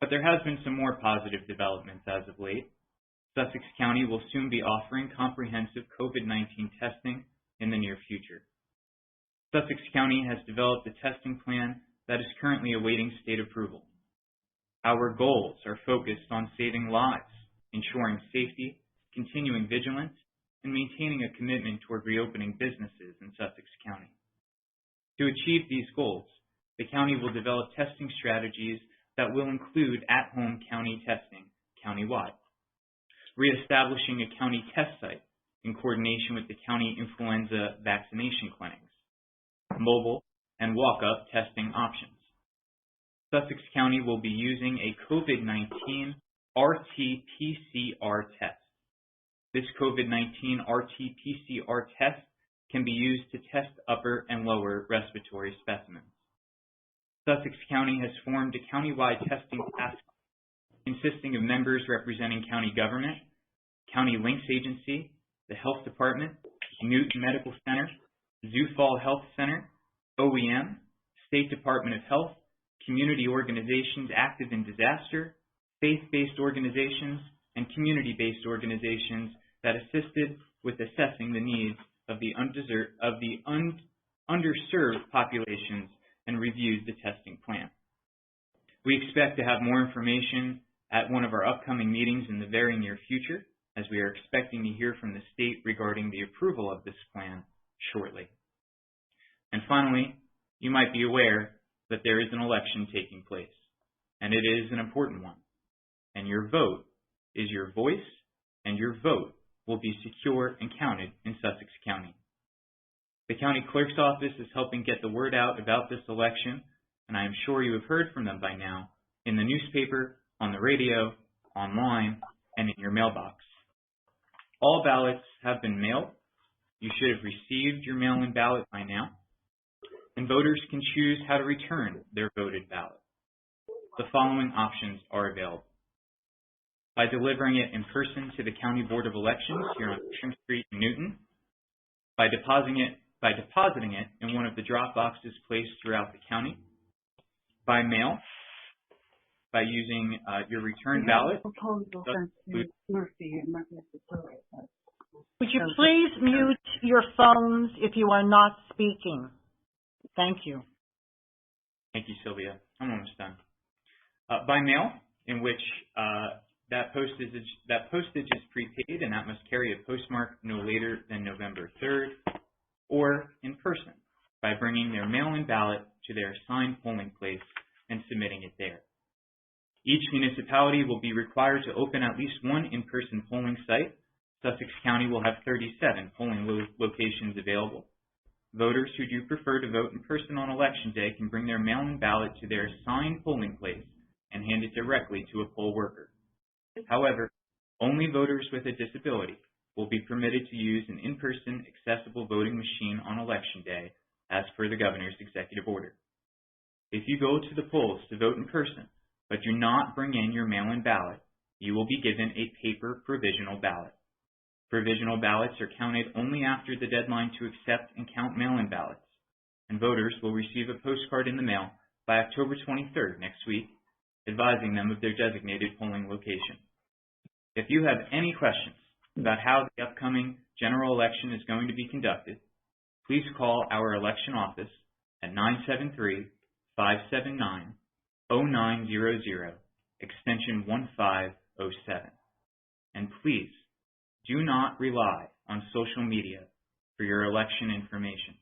But there has been some more positive developments as of late. Sussex County will soon be offering comprehensive COVID-19 testing in the near future. Sussex County has developed a testing plan that is currently awaiting state approval. Our goals are focused on saving lives, ensuring safety, continuing vigilance, and maintaining a commitment toward reopening businesses in Sussex County. To achieve these goals, the county will develop testing strategies that will include at-home county testing countywide, reestablishing a county test site in coordination with the county influenza vaccination clinics, mobile and walk-up testing options. Sussex County will be using a COVID-19 RT-PCR test. This COVID-19 RT-PCR test can be used to test upper and lower respiratory specimens. Sussex County has formed a countywide testing task force consisting of members representing county government, County Links Agency, the Health Department, Newton Medical Center, Zufall Health Center, OEM, State Department of Health, community organizations active in disaster, faith-based organizations, and community-based organizations that assisted with assessing the needs of the underserved populations and reviewed the testing plan. We expect to have more information at one of our upcoming meetings in the very near future, as we are expecting to hear from the state regarding the approval of this plan shortly. And finally, you might be aware that there is an election taking place, and it is an important one. And your vote is your voice, and your vote will be secure and counted in Sussex County. The county clerk's office is helping get the word out about this election, and I am sure you have heard from them by now in the newspaper, on the radio, online, and in your mailbox. All ballots have been mailed. You should have received your mail-in ballot by now, and voters can choose how to return their voted ballot. The following options are available: by delivering it in person to the County Board of Elections here on Ocean Street in Newton, by depositing it in one of the drop boxes placed throughout the county, by mail, by using your return ballot. Would you please mute your phones if you are not speaking? Thank you. Thank you, Sylvia. I'm almost done. By mail, in which that postage is prepaid and that must carry a postmark no later than November 3rd, or in person, by bringing their mail-in ballot to their assigned polling place and submitting it there. Each municipality will be required to open at least one in-person polling site. Sussex County will have 37 polling locations available. Voters who do prefer to vote in person on Election Day can bring their mail-in ballot to their assigned polling place and hand it directly to a poll worker. However, only voters with a disability will be permitted to use an in-person accessible voting machine on Election Day as per the Governor's executive order. If you go to the polls to vote in person, but do not bring in your mail-in ballot, you will be given a paper provisional ballot. Provisional ballots are counted only after the deadline to accept and count mail-in ballots, and voters will receive a postcard in the mail by October 23rd next week, advising them of their designated polling location. If you have any questions about how the upcoming general election is going to be conducted, please call our election office at 973-579-0900, extension 1507. And please do not rely on social media for your election information.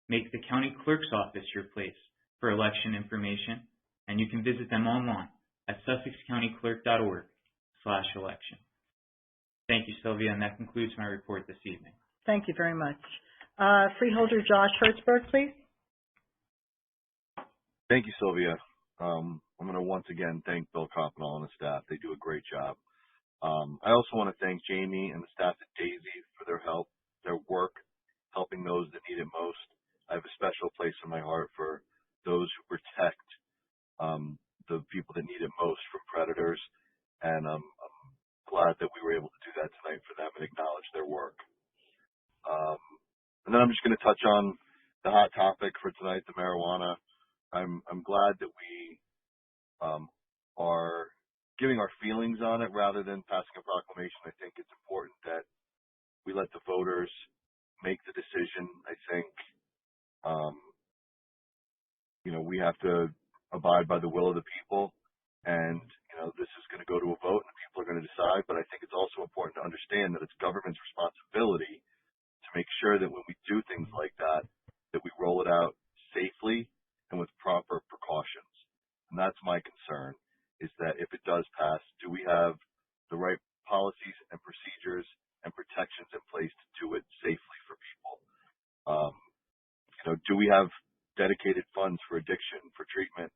Make the county clerk's office your place for election information, and you can visit them online at sussexcountyclerk.org/election. Thank you, Sylvia, and that concludes my report this evening. Thank you very much. Freeholder Josh Hertzberg, please. Thank you, Sylvia. I'm going to once again thank Bill Coppinall and the staff. They do a great job. I also want to thank Jamie and the staff at Daisy for their help, their work, helping those that need it most. I have a special place in my heart for those who protect the people that need it most from predators, and I'm glad that we were able to do that tonight for them and acknowledge their work. And then I'm just going to touch on the hot topic for tonight, the marijuana. I'm glad that we are giving our feelings on it rather than passing a proclamation. I think it's important that we let the voters make the decision. I think, we have to abide by the will of the people, and, this is going to go to a vote and people are going to decide, but I think it's also important to understand that it's government's responsibility to make sure that when we do things like that we roll it out safely and with proper precautions. And that's my concern, is that if it does pass, do we have the right policies and procedures and protections in place to do it safely for people? Do we have dedicated funds for addiction, for treatment,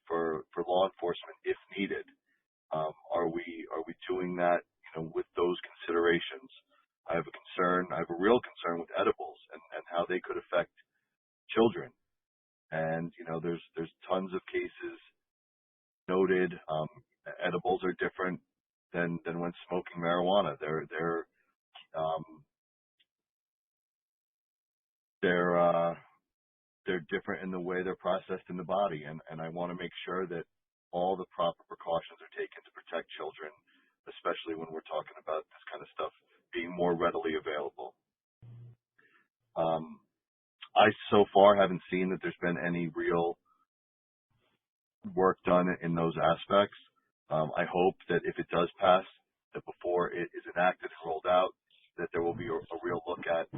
for law enforcement if needed? Are we doing that, with those considerations? I have a real concern with edibles and how they could affect children. And, there's tons of cases noted. Edibles are different than when smoking marijuana. They're different in the way they're processed in the body, and I want to make sure that all the proper precautions are taken to protect children, especially when we're talking about this kind of stuff being more readily available. I so far haven't seen that there's been any real work done in those aspects. I hope that if it does pass, that before it is enacted and rolled out, that there will be a real look at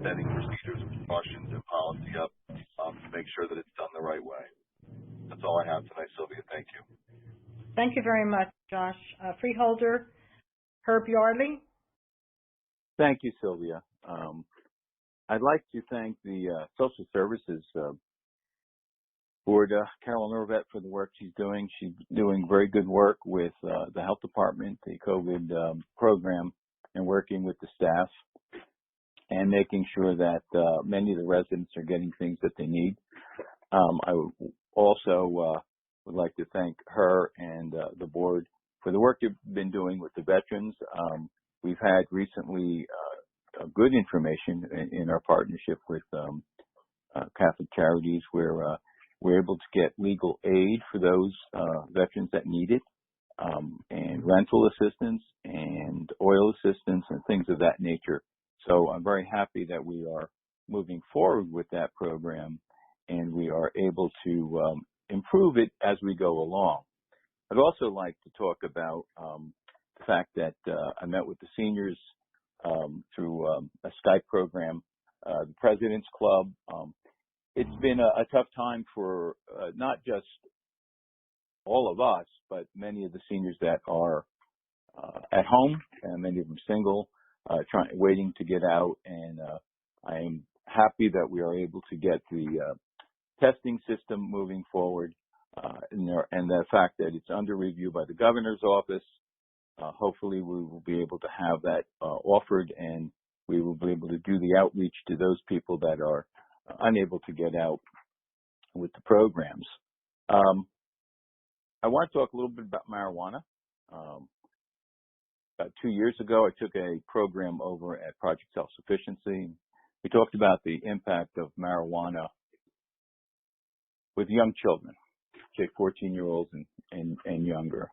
setting procedures, precautions, and policy up to make sure that it's done the right way. That's all I have tonight, Sylvia. Thank you. Thank you very much, Josh. Freeholder Herb Yardley. Thank you, Sylvia. I'd like to thank the Social Services Board, Carolyn Irvet, for the work she's doing. She's doing very good work with the Health Department, the COVID program, and working with the staff and making sure that many of the residents are getting things that they need. I also would like to thank her and the board for the work you've been doing with the veterans. We've had recently good information in our partnership with Catholic Charities, where we're able to get legal aid for those veterans that need it, and rental assistance and oil assistance and things of that nature. So I'm very happy that we are moving forward with that program, and we are able to improve it as we go along. I'd also like to talk about the fact that I met with the seniors through a Skype program, the President's Club. It's been a tough time for not just all of us, but many of the seniors that are at home, and many of them single, waiting to get out. And I am happy that we are able to get the testing system moving forward, and the fact that it's under review by the governor's office. Hopefully we will be able to have that offered, and we will be able to do the outreach to those people that are unable to get out with the programs. I want to talk a little bit about marijuana. About 2 years ago, I took a program over at Project Self-Sufficiency. We talked about the impact of marijuana with young children, say 14-year-olds and younger.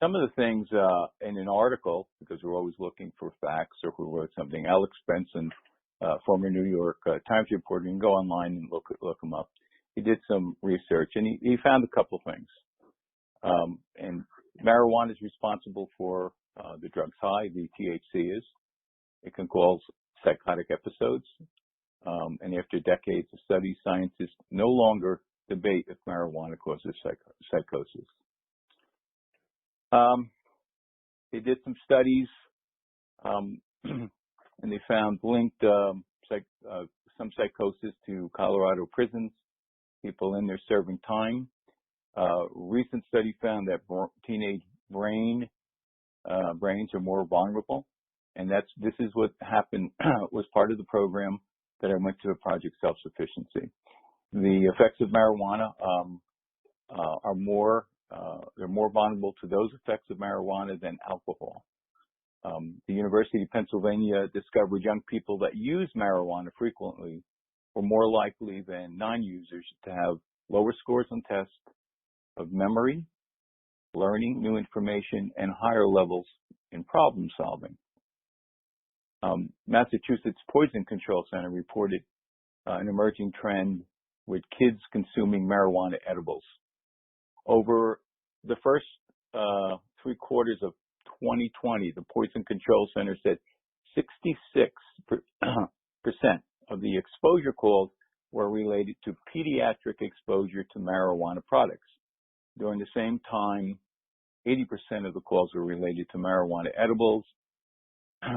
Some of the things in an article, because we're always looking for facts or who wrote something, Alex Benson, former New York Times reporter, you can go online and look him up. He did some research, and he found a couple things. And marijuana is responsible for the drugs high, the THC is. It can cause psychotic episodes. And after decades of study, scientists no longer debate if marijuana causes psychosis. They did some studies, and they found linked some psychosis to Colorado prisons, people in there serving time. Recent study found that teenage brains are more vulnerable, and this is what happened was part of the program that I went to, Project Self-Sufficiency. The effects of marijuana are more they're more vulnerable to those effects of marijuana than alcohol. The University of Pennsylvania discovered young people that use marijuana frequently were more likely than non-users to have lower scores on tests of memory, learning new information, and higher levels in problem solving. Massachusetts Poison Control Center reported an emerging trend with kids consuming marijuana edibles. Over the first 3 quarters of 2020, the Poison Control Center said 66% of the exposure calls were related to pediatric exposure to marijuana products. During the same time, 80% of the calls were related to marijuana edibles,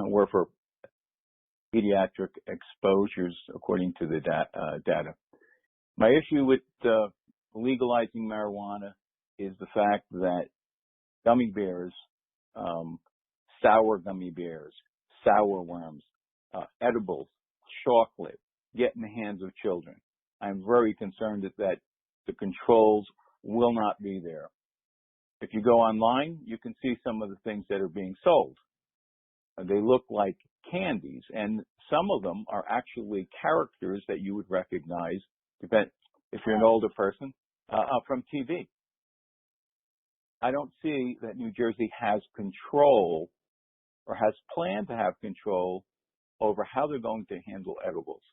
were for pediatric exposures, according to the data. My issue with legalizing marijuana is the fact that gummy bears, sour gummy bears, sour worms, edibles, chocolate, get in the hands of children. I'm very concerned that the controls will not be there. If you go online, you can see some of the things that are being sold. They look like candies, and some of them are actually characters that you would recognize, if you're an older person, from TV. I don't see that New Jersey has control or has planned to have control over how they're going to handle edibles.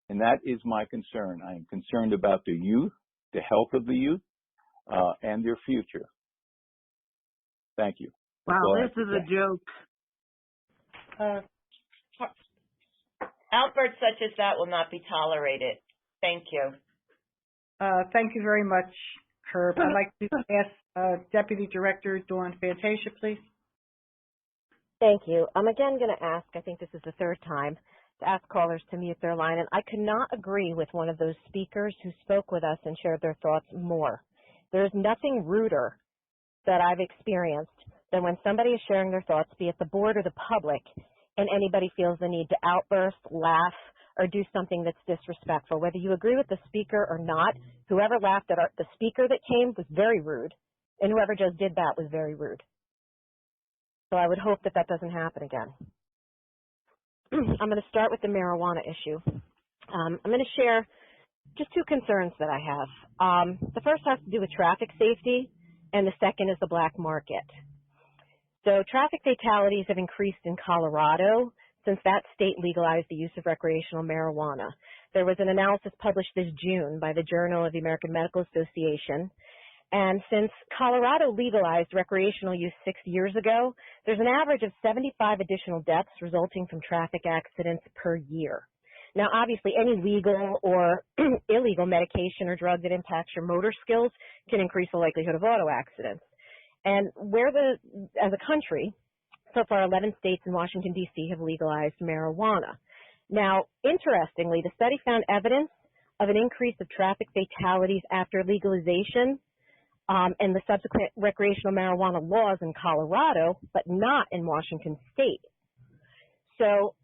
And that is my concern. I am concerned about the youth, the health of the youth, and their future. Thank you. Wow, this is a joke. Outbursts such as that will not be tolerated. Thank you. Thank you very much, Herb. I'd like to ask Deputy Director Dawn Fantasia, please. Thank you. I'm again going to ask, I think this is the third time, to ask callers to mute their line. And I could not agree with one of those speakers who spoke with us and shared their thoughts more. There's nothing ruder that I've experienced than when somebody is sharing their thoughts, be it the board or the public, and anybody feels the need to outburst, laugh, or do something that's disrespectful. Whether you agree with the speaker or not, whoever laughed at the speaker that came was very rude, and whoever just did that was very rude. So I would hope that that doesn't happen again. I'm going to start with the marijuana issue. I'm going to share just 2 concerns that I have. The first has to do with traffic safety, and the second is the black market. So traffic fatalities have increased in Colorado since that state legalized the use of recreational marijuana. There was an analysis published this June by the Journal of the American Medical Association. And since Colorado legalized recreational use 6 years ago, there's an average of 75 additional deaths resulting from traffic accidents per year. Now, obviously, any legal or illegal medication or drug that impacts your motor skills can increase the likelihood of auto accidents. And as a country, so far 11 states and Washington, D.C. have legalized marijuana. Now, interestingly, the study found evidence of an increase of traffic fatalities after legalization and the subsequent recreational marijuana laws in Colorado, but not in Washington state. So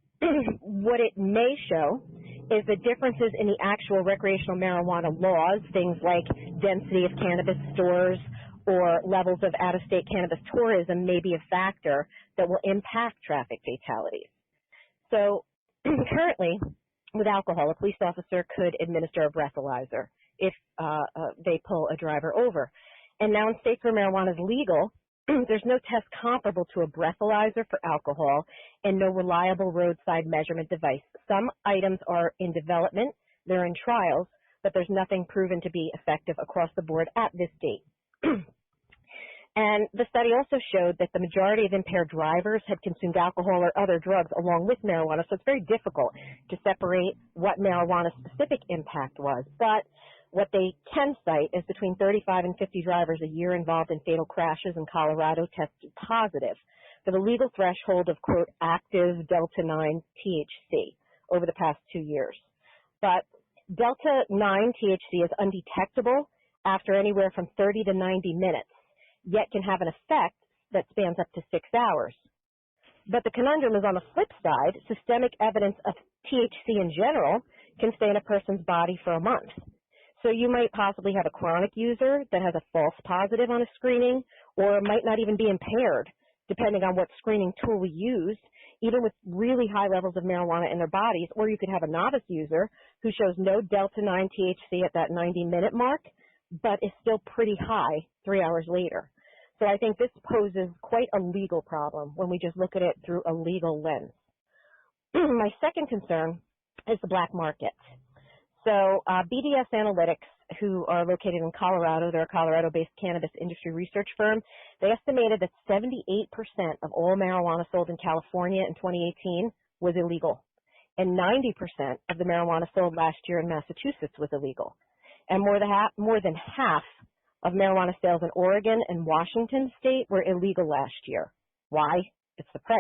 what it may show is the differences in the actual recreational marijuana laws, things like density of cannabis stores or levels of out-of-state cannabis tourism may be a factor that will impact traffic fatalities. So currently, with alcohol, a police officer could administer a breathalyzer if they pull a driver over. And now in states where marijuana is legal, there's no test comparable to a breathalyzer for alcohol and no reliable roadside measurement device. Some items are in development, they're in trials, but there's nothing proven to be effective across the board at this date. And the study also showed that the majority of impaired drivers had consumed alcohol or other drugs along with marijuana, so it's very difficult to separate what marijuana's specific impact was. But what they can cite is between 35 and 50 drivers a year involved in fatal crashes in Colorado tested positive for the legal threshold of, quote, active Delta-9 THC over the past 2 years. But Delta-9 THC is undetectable after anywhere from 30 to 90 minutes, yet can have an effect that spans up to 6 hours. But the conundrum is on the flip side, systemic evidence of THC in general can stay in a person's body for a month. So you might possibly have a chronic user that has a false positive on a screening or might not even be impaired, depending on what screening tool we use, even with really high levels of marijuana in their bodies. Or you could have a novice user who shows no Delta-9 THC at that 90-minute mark, but is still pretty high 3 hours later. So I think this poses quite a legal problem when we just look at it through a legal lens. My second concern is the black market. So BDS Analytics, who are located in Colorado, they're a Colorado-based cannabis industry research firm, they estimated that 78% of all marijuana sold in California in 2018 was illegal, and 90% of the marijuana sold last year in Massachusetts was illegal. And more than half of marijuana sales in Oregon and Washington state were illegal last year. Why? It's the price.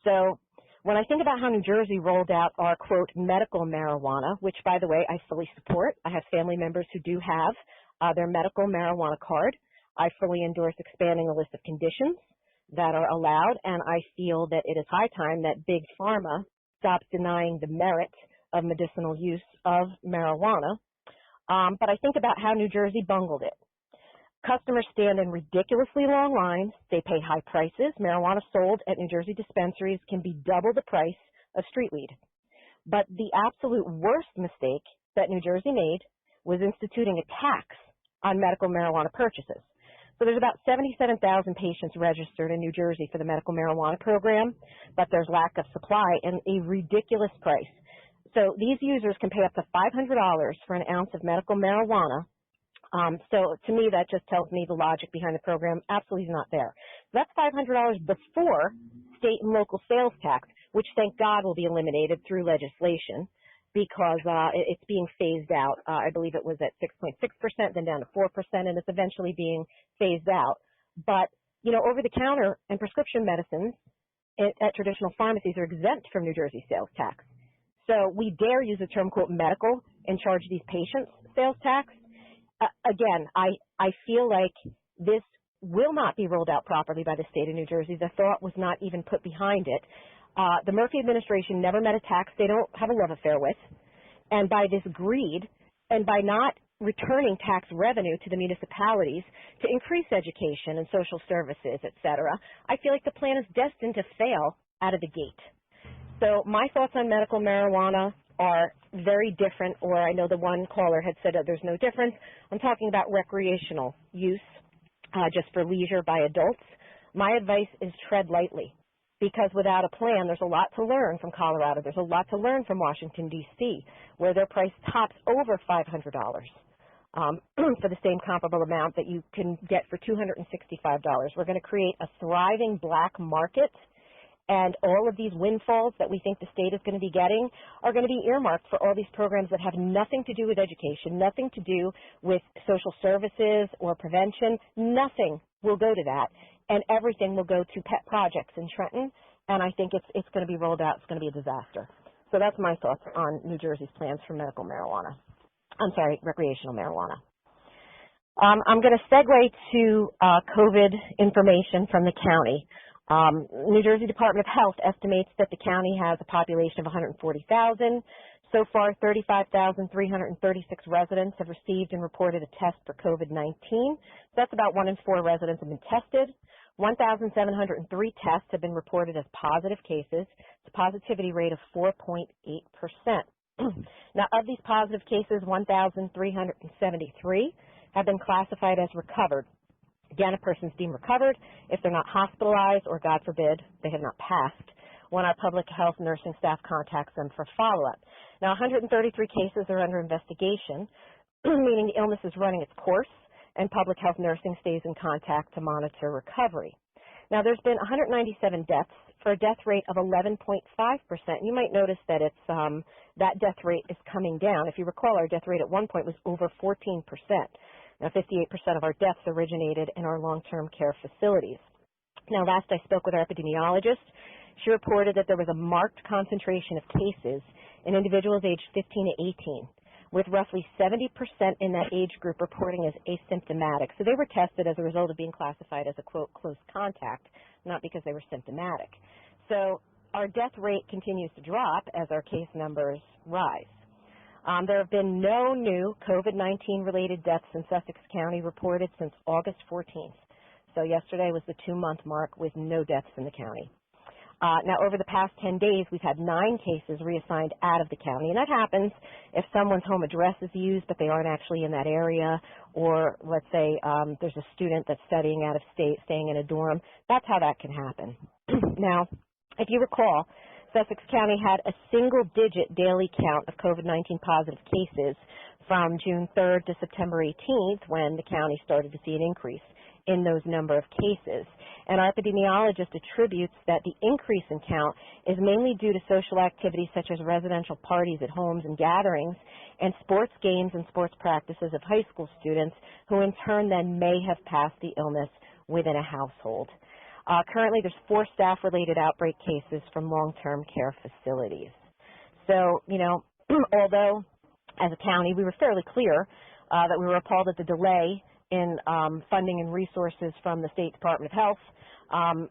So when I think about how New Jersey rolled out our, quote, medical marijuana, which, by the way, I fully support. I have family members who do have their medical marijuana card. I fully endorse expanding the list of conditions that are allowed, and I feel that it is high time that Big Pharma stops denying the merit of medicinal use of marijuana. But I think about how New Jersey bungled it. Customers stand in ridiculously long lines. They pay high prices. Marijuana sold at New Jersey dispensaries can be double the price of street weed. But the absolute worst mistake that New Jersey made was instituting a tax on medical marijuana purchases. So there's about 77,000 patients registered in New Jersey for the medical marijuana program, but there's lack of supply and a ridiculous price. So these users can pay up to $500 for an ounce of medical marijuana. So to me, that just tells me the logic behind the program absolutely is not there. So that's $500 before state and local sales tax, which thank God will be eliminated through legislation because it's being phased out. I believe it was at 6.6%, then down to 4%, and it's eventually being phased out. But, you know, over-the-counter and prescription medicines at traditional pharmacies are exempt from New Jersey sales tax. So we dare use the term, quote, medical and charge these patients sales tax. Again, I feel like this will not be rolled out properly by the state of New Jersey. The thought was not even put behind it. The Murphy administration never met a tax they don't have a love affair with. And by this greed and by not returning tax revenue to the municipalities to increase education and social services, et cetera, I feel like the plan is destined to fail out of the gate. So my thoughts on medical marijuana are very different, or I know the one caller had said that there's no difference. I'm talking about recreational use just for leisure by adults. My advice is tread lightly because without a plan, there's a lot to learn from Colorado. There's a lot to learn from Washington, D.C., where their price tops over $500 for the same comparable amount that you can get for $265. We're going to create a thriving black market, And all of these windfalls that we think the state is going to be getting are going to be earmarked for all these programs that have nothing to do with education, nothing to do with social services or prevention. Nothing will go to that, and everything will go to pet projects in Trenton. And I think it's going to be rolled out. It's going to be a disaster. So that's my thoughts on New Jersey's plans for recreational marijuana. I'm going to segue to COVID information from the county. New Jersey Department of Health estimates that the county has a population of 140,000. So far, 35,336 residents have received and reported a test for COVID-19. That's about 1 in 4 residents have been tested. 1,703 tests have been reported as positive cases. It's a positivity rate of 4.8%. Now, of these positive cases, 1,373 have been classified as recovered. Again, a person's deemed recovered if they're not hospitalized or, God forbid, they have not passed when our public health nursing staff contacts them for follow-up. Now, 133 cases are under investigation, meaning the illness is running its course, and public health nursing stays in contact to monitor recovery. Now, there's been 197 deaths for a death rate of 11.5%. You might notice that it's that death rate is coming down. If you recall, our death rate at one point was over 14%. Now, 58% of our deaths originated in our long-term care facilities. Now, last I spoke with our epidemiologist, she reported that there was a marked concentration of cases in individuals aged 15 to 18, with roughly 70% in that age group reporting as asymptomatic. So they were tested as a result of being classified as a, quote, close contact, not because they were symptomatic. So our death rate continues to drop as our case numbers rise. There have been no new COVID-19 related deaths in Sussex County reported since August 14th. So yesterday was the 2-month mark with no deaths in the county. Now, over the past 10 days, we've had 9 cases reassigned out of the county, and that happens if someone's home address is used, but they aren't actually in that area, or let's say there's a student that's studying out of state, staying in a dorm. That's how that can happen. Now, if you recall, Sussex County had a single-digit daily count of COVID-19 positive cases from June 3rd to September 18th, when the county started to see an increase in those number of cases. And our epidemiologist attributes that the increase in count is mainly due to social activities such as residential parties at homes and gatherings, and sports games and sports practices of high school students, who in turn then may have passed the illness within a household. Currently, there's 4 staff-related outbreak cases from long-term care facilities. So, although as a county we were fairly clear that we were appalled at the delay in funding and resources from the State Department of Health,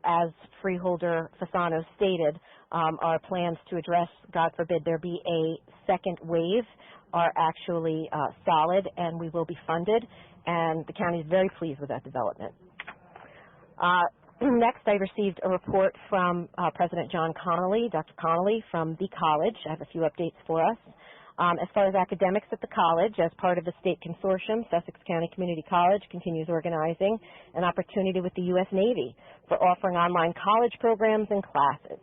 as Freeholder Fasano stated, our plans to address, God forbid, there be a second wave are actually solid, and we will be funded, and the county is very pleased with that development. Next, I received a report from President John Connolly, Dr. Connolly, from the college. I have a few updates for us. As far as academics at the college, as part of the state consortium, Sussex County Community College continues organizing an opportunity with the U.S. Navy for offering online college programs and classes.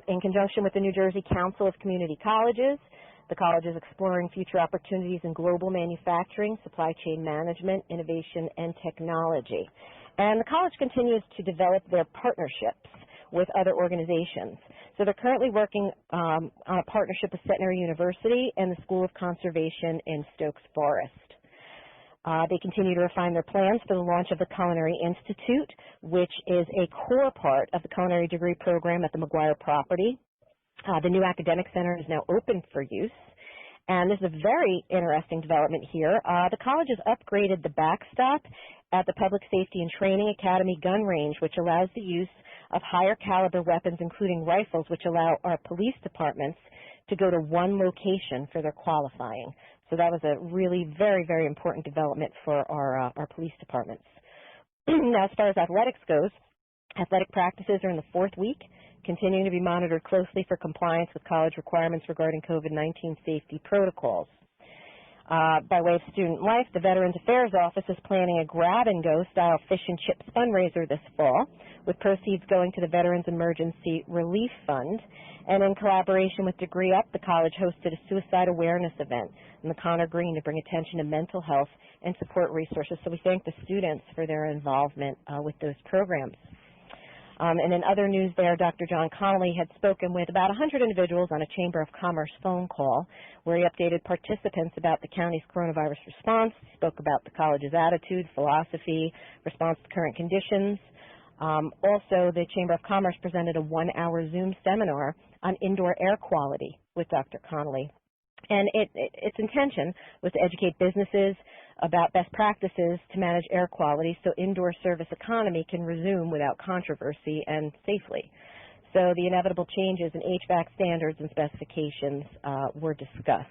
In conjunction with the New Jersey Council of Community Colleges, the college is exploring future opportunities in global manufacturing, supply chain management, innovation, and technology. And the college continues to develop their partnerships with other organizations. So they're currently working on a partnership with Centenary University and the School of Conservation in Stokes Forest. They continue to refine their plans for the launch of the Culinary Institute, which is a core part of the culinary degree program at the McGuire property. The new academic center is now open for use. And this is a very interesting development here. The college has upgraded the backstop at the Public Safety and Training Academy gun range, which allows the use of higher caliber weapons, including rifles, which allow our police departments to go to one location for their qualifying. So that was a really very, very important development for our police departments. Now, as far as athletics goes, athletic practices are in the 4th week, continuing to be monitored closely for compliance with college requirements regarding COVID-19 safety protocols. By way of student life, the Veterans Affairs Office is planning a grab-and-go style fish and chips fundraiser this fall, with proceeds going to the Veterans Emergency Relief Fund. And in collaboration with Degree Up, the college hosted a suicide awareness event in the Connor Green to bring attention to mental health and support resources. So we thank the students for their involvement with those programs. And in other news there, Dr. John Connolly had spoken with about 100 individuals on a Chamber of Commerce phone call where he updated participants about the county's coronavirus response, spoke about the college's attitude, philosophy, response to current conditions. Also, the Chamber of Commerce presented a 1-hour Zoom seminar on indoor air quality with Dr. Connolly. And its intention was to educate businesses about best practices to manage air quality so indoor service economy can resume without controversy and safely. So the inevitable changes in HVAC standards and specifications were discussed.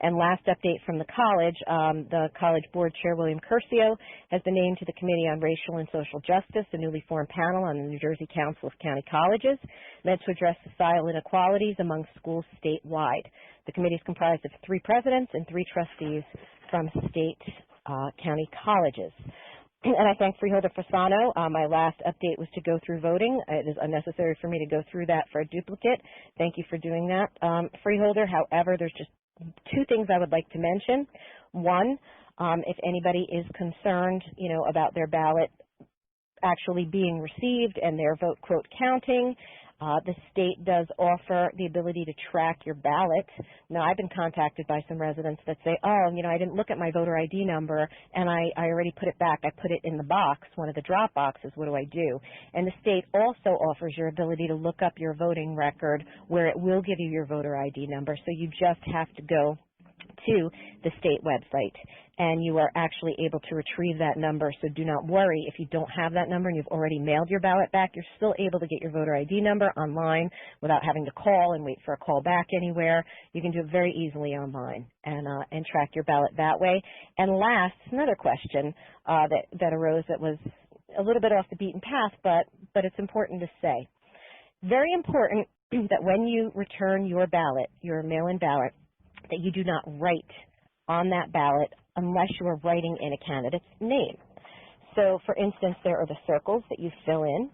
And last update from the college board chair, William Curcio, has been named to the Committee on Racial and Social Justice, a newly formed panel on the New Jersey Council of County Colleges, meant to address societal inequalities among schools statewide. The committee is comprised of 3 presidents and 3 trustees from state county colleges. And I thank Freeholder Fasano. My last update was to go through voting. It is unnecessary for me to go through that for a duplicate. Thank you for doing that, Freeholder. However, there's just 2 things I would like to mention. One, if anybody is concerned, about their ballot actually being received and their vote, quote, counting, the state does offer the ability to track your ballot. Now, I've been contacted by some residents that say, I didn't look at my voter ID number, and I already put it back. I put it in the box, one of the drop boxes. What do I do? And the state also offers your ability to look up your voting record where it will give you your voter ID number. So you just have to go to the state website, and you are actually able to retrieve that number. So do not worry if you don't have that number and you've already mailed your ballot back. You're still able to get your voter ID number online without having to call and wait for a call back anywhere. You can do it very easily online and track your ballot that way. And last, another question that arose that was a little bit off the beaten path, but it's important to say. Very important that when you return your ballot, your mail-in ballot, that you do not write on that ballot unless you are writing in a candidate's name. So, for instance, there are the circles that you fill in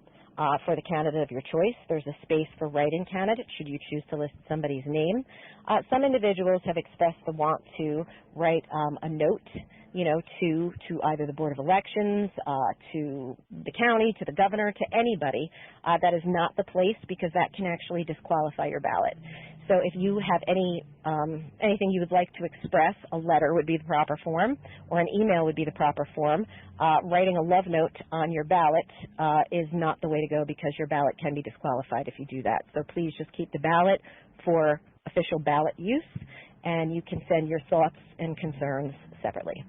for the candidate of your choice. There's a space for write-in candidate should you choose to list somebody's name. Some individuals have expressed the want to write a note, to either the Board of Elections, to the county, to the governor, to anybody. That is not the place because that can actually disqualify your ballot. So if you have anything you would like to express, a letter would be the proper form, or an email would be the proper form. Writing a love note on your ballot is not the way to go because your ballot can be disqualified if you do that. So please just keep the ballot for official ballot use, and you can send your thoughts and concerns separately.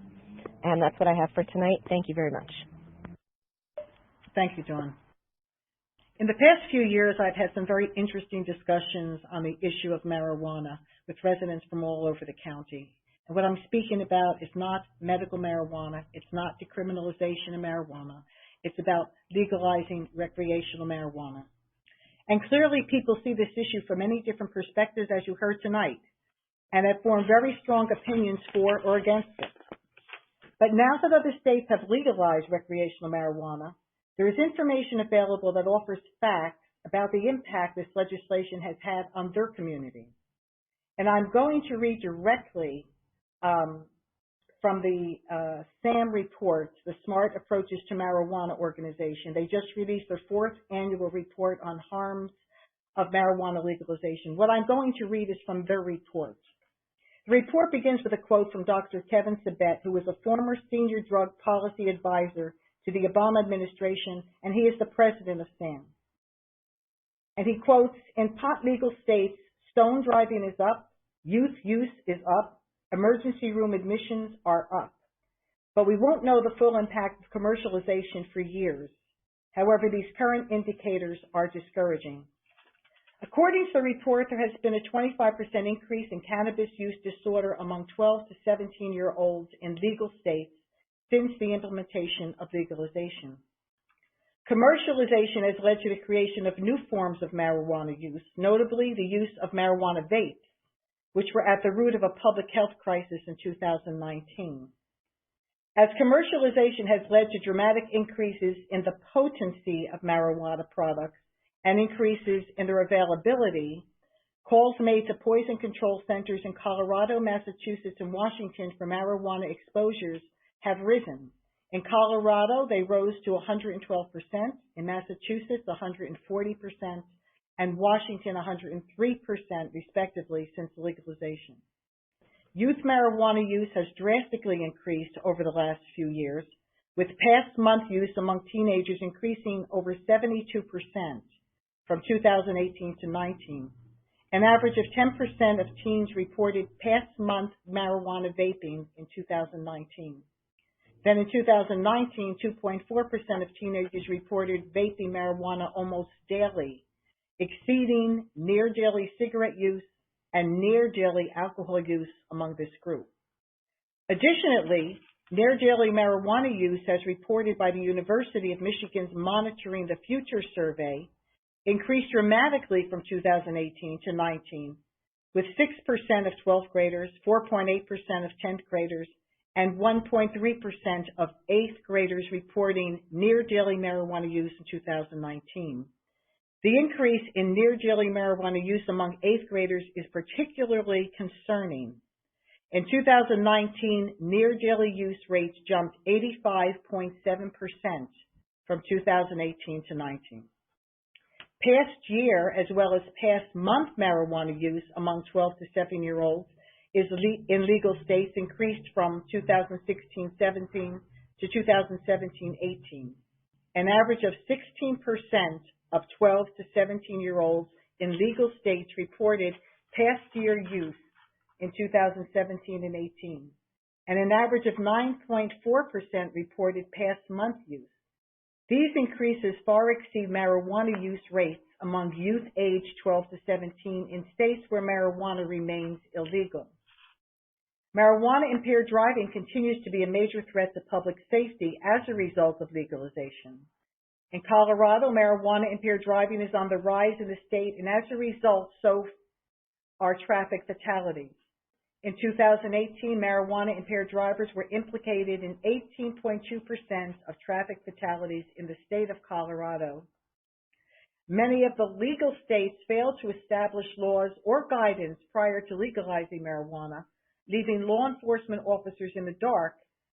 And that's what I have for tonight. Thank you very much. Thank you, Dawn. In the past few years, I've had some very interesting discussions on the issue of marijuana with residents from all over the county. And what I'm speaking about is not medical marijuana. It's not decriminalization of marijuana. It's about legalizing recreational marijuana. And clearly, people see this issue from many different perspectives, as you heard tonight, and have formed very strong opinions for or against it. But now that other states have legalized recreational marijuana, there is information available that offers facts about the impact this legislation has had on their community. And I'm going to read directly from the SAM report, the Smart Approaches to Marijuana organization. They just released their 4th annual report on harms of marijuana legalization. What I'm going to read is from their report. The report begins with a quote from Dr. Kevin Sabet, who is a former senior drug policy advisor to the Obama administration, and he is the president of SAM. And he quotes, "In pot legal states, stone driving is up, youth use is up, emergency room admissions are up. But we won't know the full impact of commercialization for years. However, these current indicators are discouraging." According to the report, there has been a 25% increase in cannabis use disorder among 12 to 17-year-olds in legal states since the implementation of legalization. Commercialization has led to the creation of new forms of marijuana use, notably the use of marijuana vapes, which were at the root of a public health crisis in 2019. As commercialization has led to dramatic increases in the potency of marijuana products and increases in their availability, calls made to poison control centers in Colorado, Massachusetts, and Washington for marijuana exposures have risen. In Colorado, they rose to 112%, in Massachusetts 140%, and Washington 103% respectively since legalization. Youth marijuana use has drastically increased over the last few years, with past month use among teenagers increasing over 72% from 2018 to 19. An average of 10% of teens reported past month marijuana vaping in 2019. Then in 2019, 2.4% of teenagers reported vaping marijuana almost daily, exceeding near daily cigarette use and near daily alcohol use among this group. Additionally, near daily marijuana use, as reported by the University of Michigan's Monitoring the Future survey, increased dramatically from 2018 to 19, with 6% of 12th graders, 4.8% of 10th graders, and 1.3% of 8th graders reporting near daily marijuana use in 2019. The increase in near daily marijuana use among 8th graders is particularly concerning. In 2019, near daily use rates jumped 85.7% from 2018 to 19. Past year, as well as past month marijuana use among 12 to 17-year-olds in legal states increased from 2016-17 to 2017-18. An average of 16% of 12 to 17-year-olds in legal states reported past year use in 2017 and 18, and an average of 9.4% reported past month use. These increases far exceed marijuana use rates among youth aged 12 to 17 in states where marijuana remains illegal. Marijuana-impaired driving continues to be a major threat to public safety as a result of legalization. In Colorado, marijuana-impaired driving is on the rise in the state, and as a result, so are traffic fatalities. In 2018, marijuana-impaired drivers were implicated in 18.2% of traffic fatalities in the state of Colorado. Many of the legal states failed to establish laws or guidance prior to legalizing marijuana, leaving law enforcement officers in the dark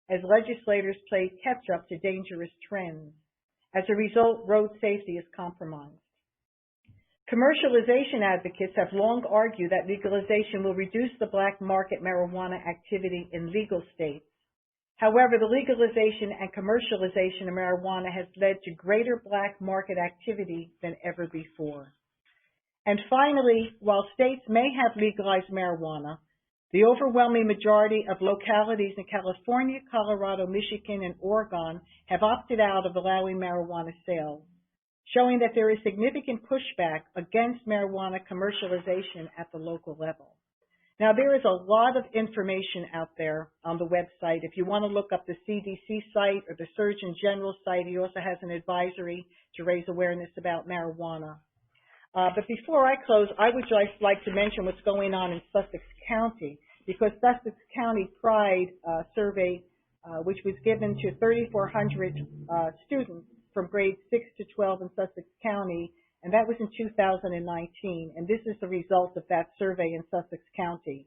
as legislators played catch-up to dangerous trends. As a result, road safety is compromised. Commercialization advocates have long argued that legalization will reduce the black market marijuana activity in legal states. However, the legalization and commercialization of marijuana has led to greater black market activity than ever before. And finally, while states may have legalized marijuana, the overwhelming majority of localities in California, Colorado, Michigan, and Oregon have opted out of allowing marijuana sales, showing that there is significant pushback against marijuana commercialization at the local level. Now, there is a lot of information out there on the website. If you want to look up the CDC site or the Surgeon General site, he also has an advisory to raise awareness about marijuana. But before I close, I would just like to mention what's going on in Sussex County, because Sussex County Pride survey, which was given to 3,400 students from grades 6 to 12 in Sussex County, and that was in 2019, and this is the result of that survey in Sussex County.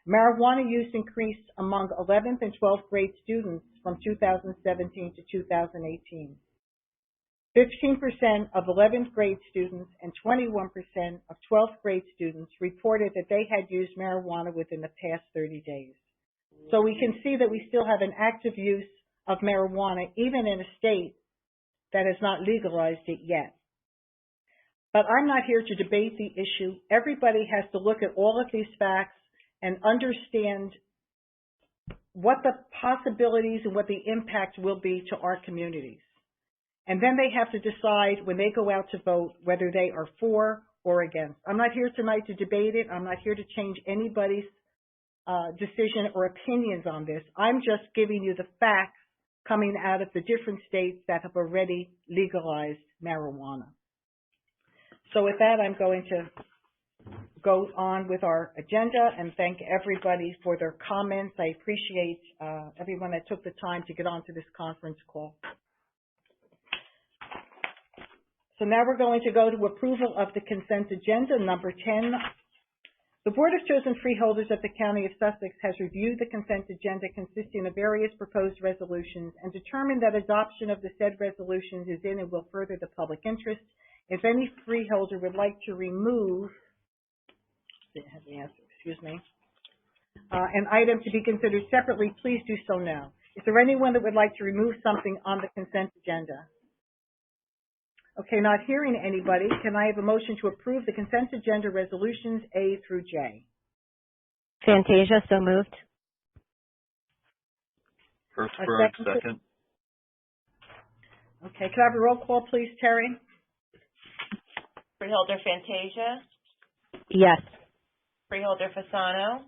Marijuana use increased among 11th and 12th grade students from 2017 to 2018. 15% of 11th grade students and 21% of 12th grade students reported that they had used marijuana within the past 30 days. So we can see that we still have an active use of marijuana even in a state that has not legalized it yet. But I'm not here to debate the issue. Everybody has to look at all of these facts and understand what the possibilities and what the impact will be to our communities. And then they have to decide when they go out to vote whether they are for or against. I'm not here tonight to debate it. I'm not here to change anybody's decision or opinions on this. I'm just giving you the facts coming out of the different states that have already legalized marijuana. So with that, I'm going to go on with our agenda and thank everybody for their comments. I appreciate everyone that took the time to get onto this conference call. So now we're going to go to approval of the consent agenda, number 10 The Board of Chosen Freeholders of the County of Sussex has reviewed the consent agenda consisting of various proposed resolutions and determined that adoption of the said resolutions is in and will further the public interest. If any freeholder would like to remove, an item to be considered separately, please do so now. Is there anyone that would like to remove something on the consent agenda? Okay, not hearing anybody, can I have a motion to approve the consent agenda resolutions A through J? Fantasia, so moved. Hertzberg, second. Okay, could I have a roll call, please, Terry? Freeholder Fantasia? Yes. Freeholder Fasano?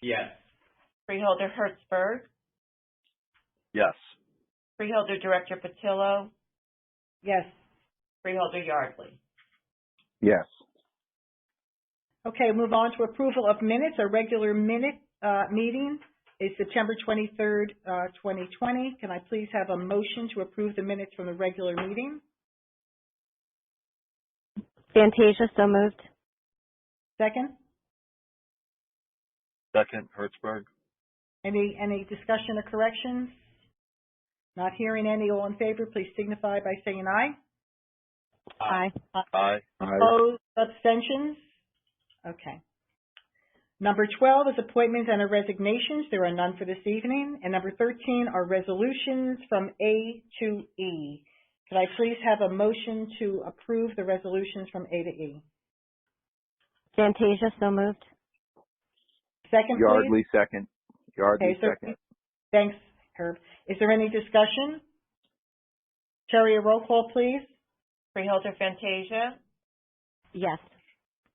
Yes. Freeholder Hertzberg? Yes. Freeholder Director Patillo? Yes. Freeholder Yardley? Yes. Okay, move on to approval of minutes. Our regular meeting is September 23rd, 2020. Can I please have a motion to approve the minutes from the regular meeting? Fantasia, so moved. Second? Second, Hertzberg. Any discussion or corrections? Not hearing any. All in favor, please signify by saying aye. Aye. Aye. Opposed? Abstentions? Okay. Number 12 is appointments and resignations. There are none for this evening. And number 13 are resolutions from A to E. Could I please have a motion to approve the resolutions from A to E? Fantasia, so moved. Second, Yardley, please. second. Yardley, Okay, second. thanks, Herb. Is there any discussion? Terry, a roll call, please. Freeholder Fantasia? Yes.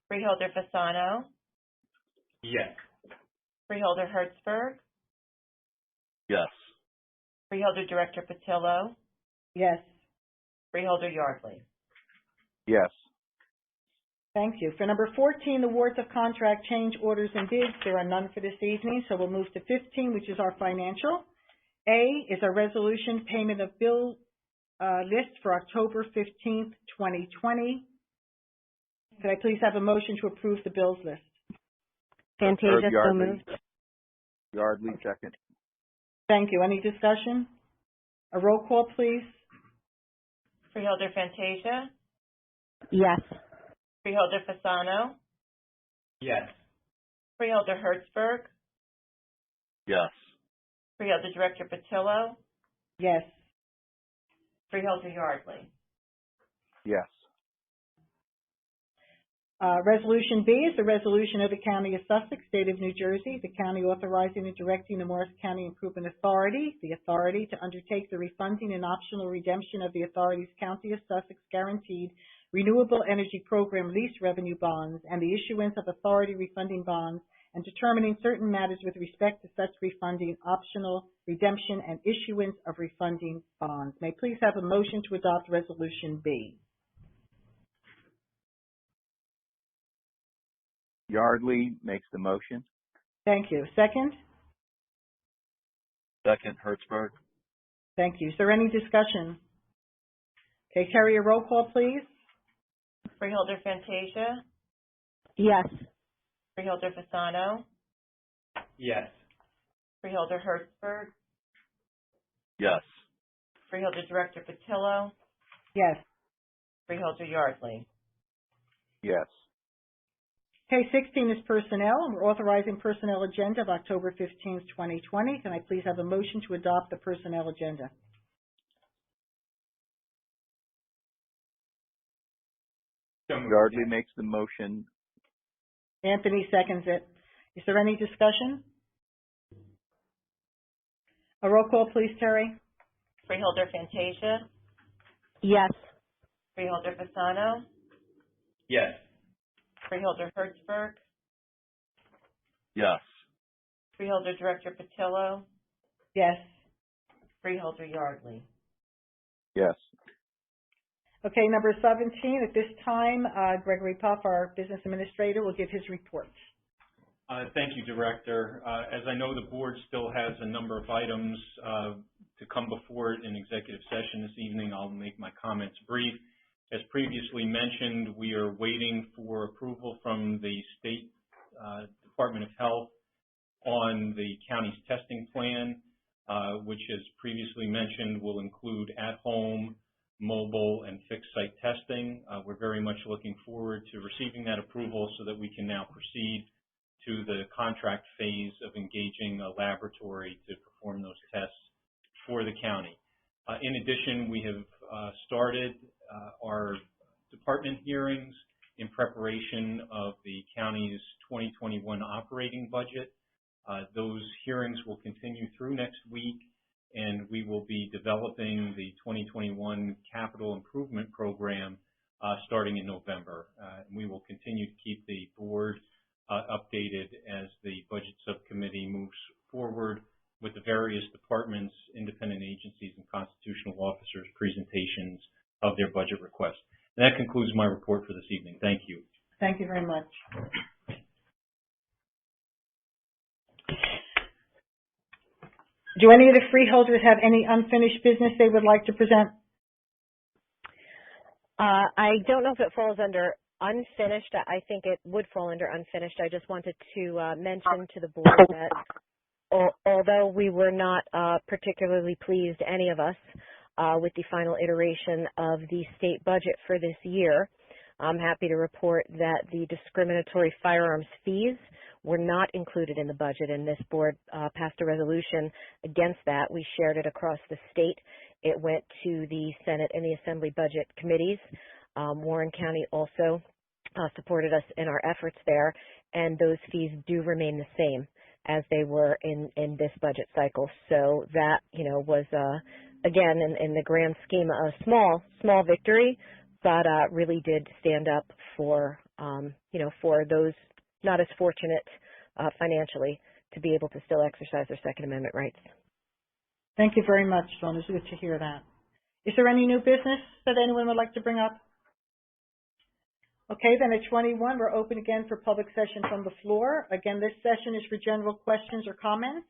Freeholder Fasano? Yes. Freeholder Hertzberg? Yes. Freeholder Director Patillo? Yes. Freeholder Yardley? Yes. Thank you. For number 14, awards of contract change orders and bids, there are none for this evening, so we'll move to 15, which is our financial. A is a resolution payment of bill list for October 15th, 2020. Could I please have a motion to approve the bills list? Fantasia, so Yardley. moved. Yardley, second. Thank you. Any discussion? A roll call, please. Freeholder Fantasia? Yes. Freeholder Fasano? Yes. Freeholder Hertzberg? Yes. Freeholder Director Patillo? Yes. Freeholder Yardley? Yes. Resolution B is the resolution of the County of Sussex, State of New Jersey, the county authorizing and directing the Morris County Improvement Authority, the authority to undertake the refunding and optional redemption of the authority's County of Sussex guaranteed renewable energy program lease revenue bonds and the issuance of authority refunding bonds and determining certain matters with respect to such refunding, optional redemption, and issuance of refunding bonds. May I please have a motion to adopt Resolution B? Yardley makes the motion. Thank you. Second? Second, Hertzberg. Thank you. Is there any discussion? Okay, Terry, a roll call, please. Freeholder Fantasia? Yes. Freeholder Fasano? Yes. Freeholder Hertzberg? Yes. Freeholder Director Patillo? Yes. Freeholder Yardley? Yes. Okay, 16 is personnel, and we're authorizing personnel agenda of October 15th, 2020. Can I please have a motion to adopt the personnel agenda? Yardley makes the motion. Anthony seconds it. Is there any discussion? A roll call, please, Terry. Freeholder Fantasia? Yes. Freeholder Fasano? Yes. Freeholder Hertzberg? Yes. Freeholder Director Patillo? Yes. Freeholder Yardley? Yes. Okay, number 17, at this time, Gregory Puff, our business administrator, will give his report. Thank you, Director. As I know, the board still has a number of items to come before it in executive session this evening. I'll make my comments brief. As previously mentioned, we are waiting for approval from the state Department of Health on the county's testing plan, which, as previously mentioned, will include at-home, mobile, and fixed-site testing. We're very much looking forward to receiving that approval so that we can now proceed to the contract phase of engaging a laboratory to perform those tests for the county. In addition, we have started our department hearings in preparation of the county's 2021 operating budget. Those hearings will continue through next week, and we will be developing the 2021 capital improvement program starting in November. We will continue to keep the board updated as the budget subcommittee moves forward with the various departments, independent agencies, and constitutional officers' presentations of their budget requests. And that concludes my report for this evening. Thank you. Thank you very much. Do any of the freeholders have any unfinished business they would like to present? I don't know if it falls under unfinished. I think it would fall under unfinished. I just wanted to mention to the board that although we were not particularly pleased, any of us, with the final iteration of the state budget for this year, I'm happy to report that the discriminatory firearms fees were not included in the budget, and this board passed a resolution against that. We shared it across the state. It went to the Senate and the Assembly budget committees. Warren County also supported us in our efforts there, and those fees do remain the same as they were in this budget cycle. So that, was, again, in the grand scheme, a small victory, but really did stand up for, for those not as fortunate financially to be able to still exercise their Second Amendment rights. Thank you very much, Dawn. It's good to hear that. Is there any new business that anyone would like to bring up? Okay, then at 21, we're open again for public session from the floor. Again, this session is for general questions or comments.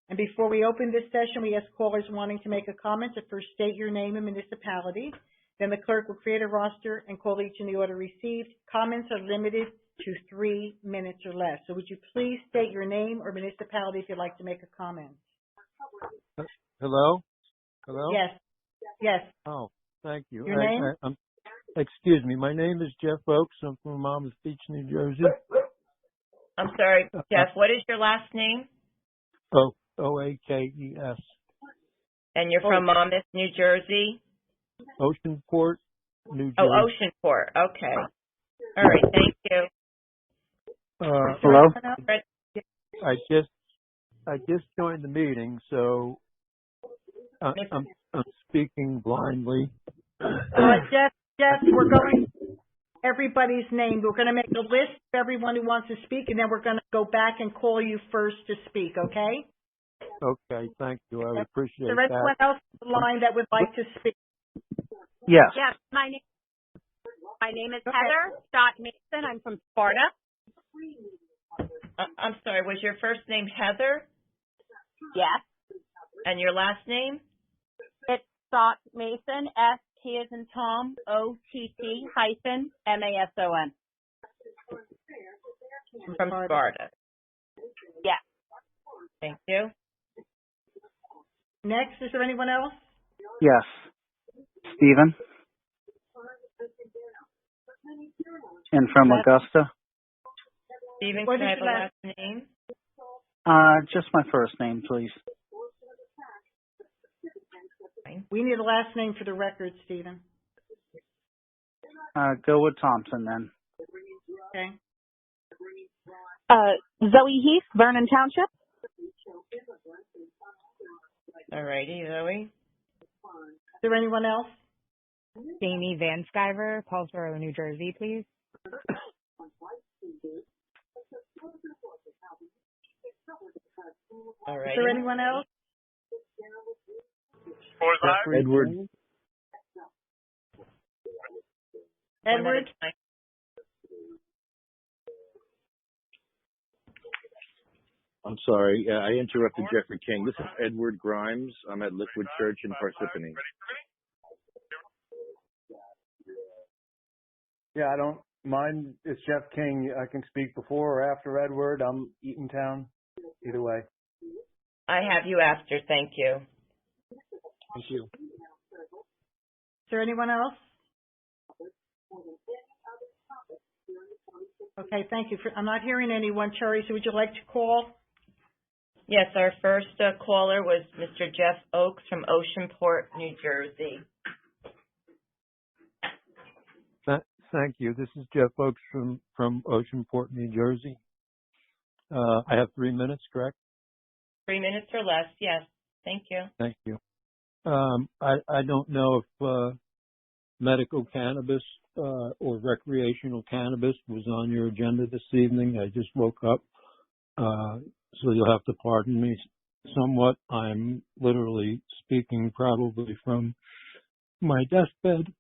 And before we open this session, we ask callers wanting to make a comment to first state your name and municipality. Then the clerk will create a roster and call each in the order received. Comments are limited to 3 minutes or less. So would you please state your name or municipality if you'd like to make a comment? Hello? Hello? Yes. Yes. Oh, thank you. Your name? Excuse me. My name is Jeff Oakes. I'm from Monmouth Beach, New Jersey. I'm sorry, Jeff, what is your last name? Oakes. And you're from Monmouth, New Jersey? Oceanport, New Jersey. Oh, Oceanport. Okay. All right. Thank you. Hello? I just joined the meeting, so I'm speaking blindly. Jeff, we're going everybody's name. We're going to make a list of everyone who wants to speak, and then we're going to go back and call you first to speak, okay? Okay, thank you. I appreciate that. Is there anyone else on the line that would like to speak? Yes. Yes, my name is Heather Scott Mason. I'm from Sparta. I'm sorry, was your first name Heather? Yes. And your last name? It's Scott Mason, S-T as in Tom, O-T-T hyphen M-A-S-O-N. From Sparta. Yes. Thank you. Next, is there anyone else? Yes. Stephen. And from Augusta. Stephen, What can I is have a your last name? Just my first name, please. We need a last name for the record, Stephen. Go with Thompson then. Okay. Zoe Heath, Vernon Township. All righty, Zoe. Is there anyone else? Jamie Van Sciver, Paulsboro, New Jersey, please. All right. Is there anyone else? Edward. Edward? I'm sorry, I interrupted Jeffrey King. This is Edward Grimes. I'm at Liquid Church in Parsippany. Yeah, Mine is Jeff King. I can speak before or after Edward. I'm Eatontown. Either way. I have you after. Thank you. Thank you. Is there anyone else? Okay, thank you. I'm not hearing anyone. Cherry, so would you like to call? Yes, our first caller was Mr. Jeff Oakes from Oceanport, New Jersey. Thank you. This is Jeff Oakes from Oceanport, New Jersey. I have 3 minutes, correct? 3 minutes or less, yes. Thank you. Thank you. I don't know if medical cannabis or recreational cannabis was on your agenda this evening. I just woke up, so you'll have to pardon me somewhat. I'm literally speaking probably from my deathbed,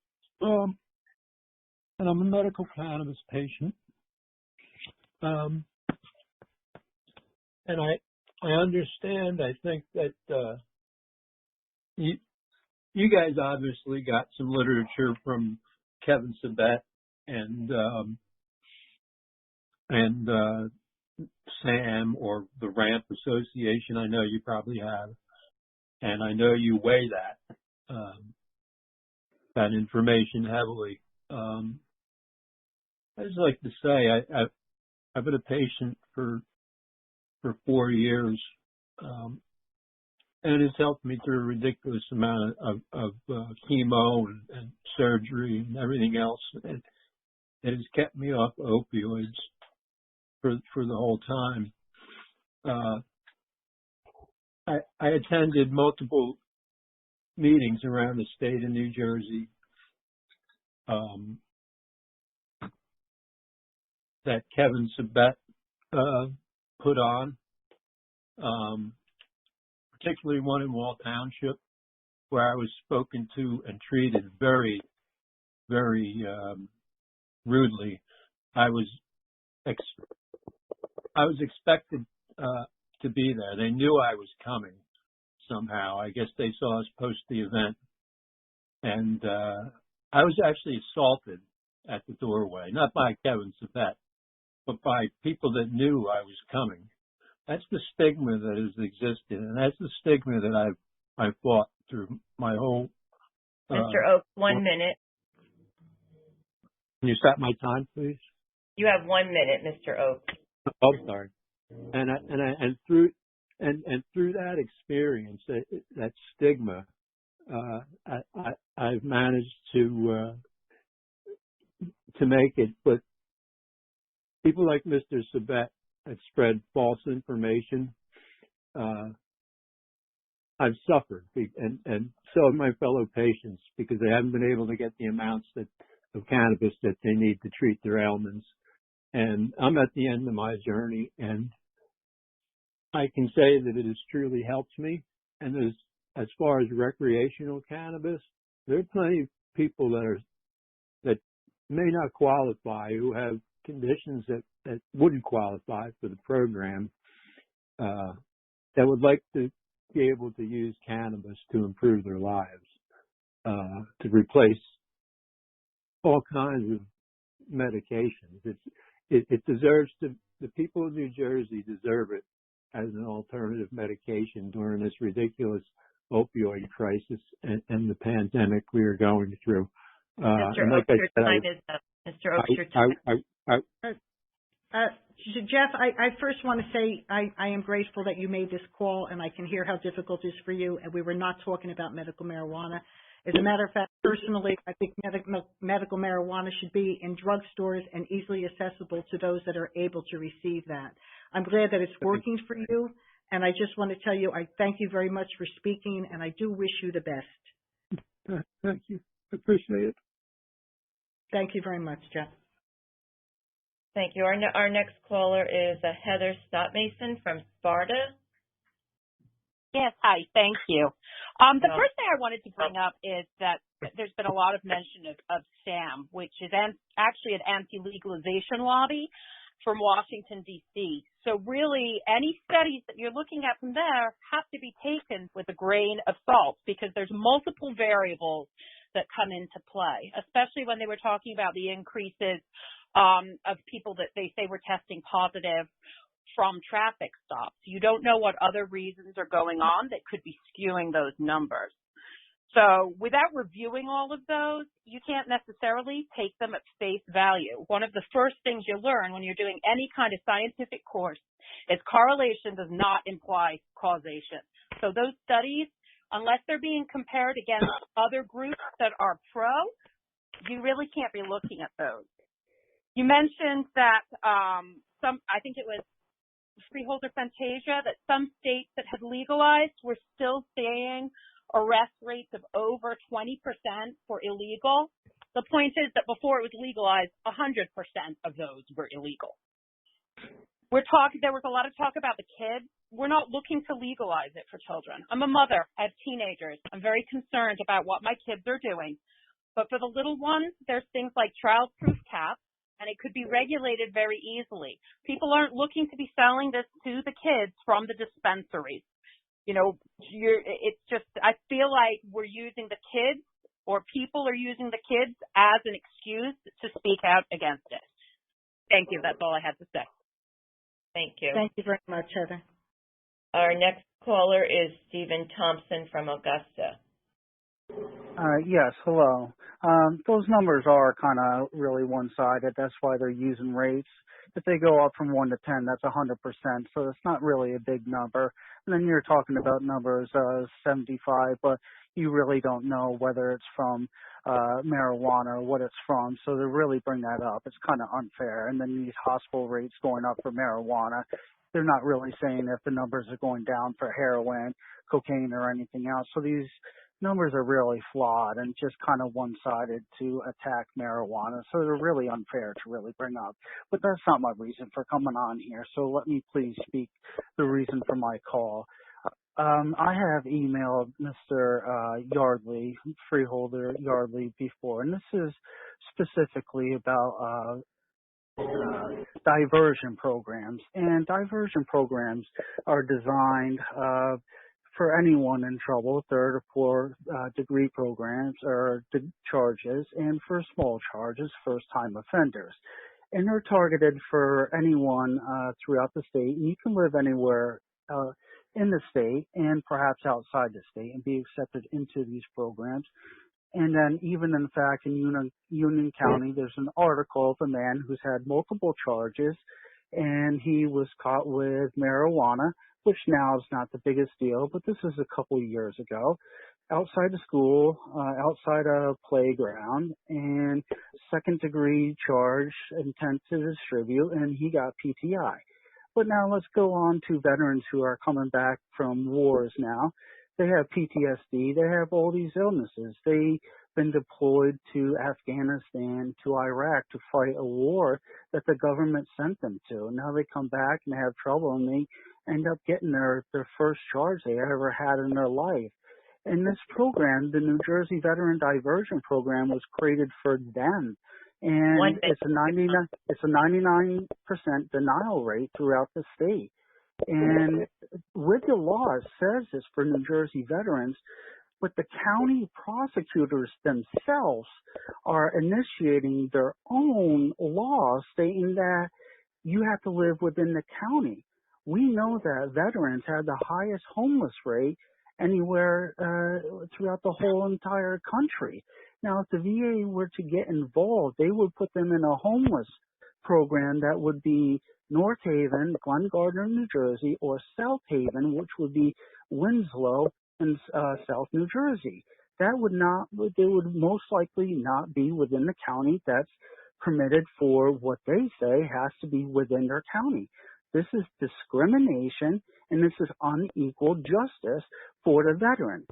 and I'm a medical cannabis patient. And I understand. I think that you guys obviously got some literature from Kevin Sabet and Sam or the RAMP Association. I know you probably have, and I know you weigh that information heavily. I just like to say I've been a patient for 4 years, and it has helped me through a ridiculous amount of chemo and surgery and everything else. It has kept me off opioids for the whole time. I attended multiple meetings around the state of New Jersey that Kevin Sabet put on, particularly one in Wall Township, where I was spoken to and treated very, very rudely. I was expected to be there. They knew I was coming somehow. I guess they saw us post the event, and I was actually assaulted at the doorway, not by Kevin Sabet, but by people that knew I was coming. That's the stigma that has existed, and that's the stigma that I've fought through my whole. Mr. Oakes, 1 minute. Can you stop my time, please? You have 1 minute, Mr. Oakes. Oh, sorry. And through that experience, that stigma, I've managed to make it. But people like Mr. Sabet have spread false information. I've suffered, and so have my fellow patients, because they haven't been able to get the amounts of cannabis that they need to treat their ailments. And I'm at the end of my journey, and I can say that it has truly helped me. And as far as recreational cannabis, there are plenty of people that may not qualify, who have conditions that wouldn't qualify for the program, that would like to be able to use cannabis to improve their lives, to replace all kinds of medications. It deserves to. The people of New Jersey deserve it as an alternative medication during this ridiculous opioid crisis and the pandemic we are going through. Mr. Oakes, your time is up. Mr. Oakes, your time. So Jeff, I first want to say I am grateful that you made this call, and I can hear how difficult it is for you, and we were not talking about medical marijuana. As a matter of fact, personally, I think medical marijuana should be in drugstores and easily accessible to those that are able to receive that. I'm glad that it's working for you, and I just want to tell you I thank you very much for speaking, and I do wish you the best. Thank you. I appreciate it. Thank you very much, Jeff. Thank you. Our next caller is Heather Stottmason from Sparta. Yes, hi, thank you. The first thing I wanted to bring up is that there's been a lot of mention of SAM, which is actually an anti-legalization lobby from Washington, D.C. So really, any studies that you're looking at from there have to be taken with a grain of salt, because there's multiple variables that come into play, especially when they were talking about the increases of people that they say were testing positive from traffic stops. You don't know what other reasons are going on that could be skewing those numbers. So without reviewing all of those, you can't necessarily take them at face value. One of the first things you learn when you're doing any kind of scientific course is correlation does not imply causation. So those studies, unless they're being compared against other groups that are pro, you really can't be looking at those. You mentioned that I think it was Freeholder Fantasia, that some states that had legalized were still seeing arrest rates of over 20% for illegal. The point is that before it was legalized, 100% of those were illegal. There was a lot of talk about the kids. We're not looking to legalize it for children. I'm a mother. I have teenagers. I'm very concerned about what my kids are doing. But for the little ones, there's things like child-proof caps, and it could be regulated very easily. People aren't looking to be selling this to the kids from the dispensaries. You know, it's just, I feel like we're using the kids, or people are using the kids as an excuse to speak out against it. Thank you. That's all I had to say. Thank you. Thank you very much, Heather. Our next caller is Stephen Thompson from Augusta. Yes, hello. Those numbers are kind of really one-sided. That's why they're using rates. If they go up from 1 to 10, that's 100%. So it's not really a big number. And then you're talking about numbers 75, but you really don't know whether it's from marijuana or what it's from. So to really bring that up, it's kind of unfair. And then these hospital rates going up for marijuana, they're not really saying if the numbers are going down for heroin, cocaine, or anything else. So these numbers are really flawed and just kind of one-sided to attack marijuana. So they're really unfair to really bring up. But that's not my reason for coming on here. So let me please speak the reason for my call. I have emailed Mr. Yardley, Freeholder Yardley, before, and this is specifically about diversion programs. And diversion programs are designed for anyone in trouble, third or fourth degree programs or charges, and for small charges, first-time offenders. And they're targeted for anyone throughout the state, and you can live anywhere in the state and perhaps outside the state and be accepted into these programs. And then even in fact in Union County, there's an article of a man who's had multiple charges, and he was caught with marijuana, which now is not the biggest deal, but this is a couple years ago, outside the school, outside a playground, and second degree charge, intent to distribute, and he got PTI. But now let's go on to veterans who are coming back from wars now. They have PTSD, they have all these illnesses. They've been deployed to Afghanistan, to Iraq to fight a war that the government sent them to. And now they come back and have trouble, and they end up getting their first charge they ever had in their life. And this program, the New Jersey Veteran Diversion Program, was created for them. And it's a 99% denial rate throughout the state. And with the law, it says this for New Jersey veterans, but the county prosecutors themselves are initiating their own law stating that you have to live within the county. We know that veterans have the highest homeless rate anywhere throughout the whole entire country. Now, if the VA were to get involved, they would put them in a homeless program that would be North Haven, Glen Gardner, New Jersey, or South Haven, which would be Winslow in South New Jersey. They would most likely not be within the county that's permitted for what they say has to be within their county. This is discrimination, and this is unequal justice for the veteran.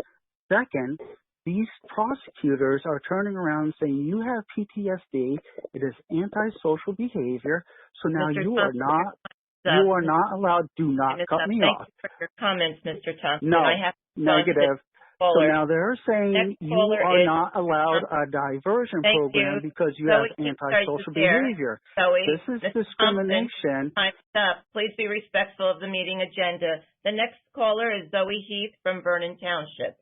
Second, these prosecutors are turning around and saying, you have PTSD, it is antisocial behavior, so now you are not allowed, do not cut me off. Thank you for your comments, Mr. Thompson. No, I have negative. So now they're saying you are not allowed a diversion Thank program you. because you Zoe, have antisocial behavior. Zoe, This is Mr. discrimination. Thompson, time's up. Please be respectful of the meeting agenda. The next caller is Zoe Heath from Vernon Township.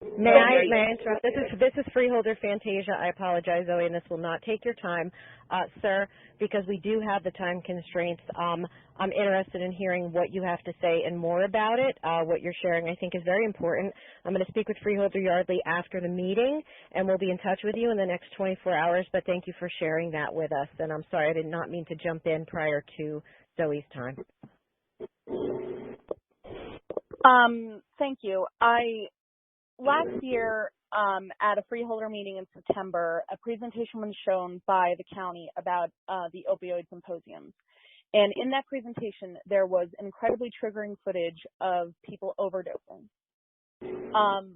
May I interrupt? This is Freeholder Fantasia. I apologize, Zoe, and this will not take your time, sir, because we do have the time constraints. I'm interested in hearing what you have to say and more about it. What you're sharing, I think, is very important. I'm going to speak with Freeholder Yardley after the meeting, and we'll be in touch with you in the next 24 hours. But thank you for sharing that with us. And I'm sorry, I did not mean to jump in prior to Zoe's time. Thank you. Last year, at a freeholder meeting in September, a presentation was shown by the county about the opioid symposiums. And in that presentation, there was incredibly triggering footage of people overdosing.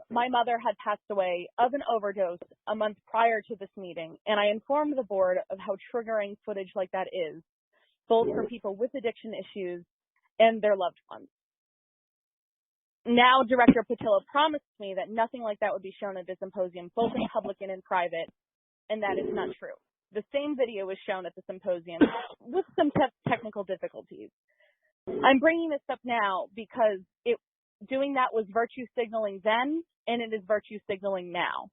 My mother had passed away of an overdose a month prior to this meeting, and I informed the board of how triggering footage like that is, both for people with addiction issues and their loved ones. Now, Director Patillo promised me that nothing like that would be shown at the symposium, both in public and in private, and that is not true. The same video was shown at the symposium with some technical difficulties. I'm bringing this up now because doing that was virtue signaling then, and it is virtue signaling now.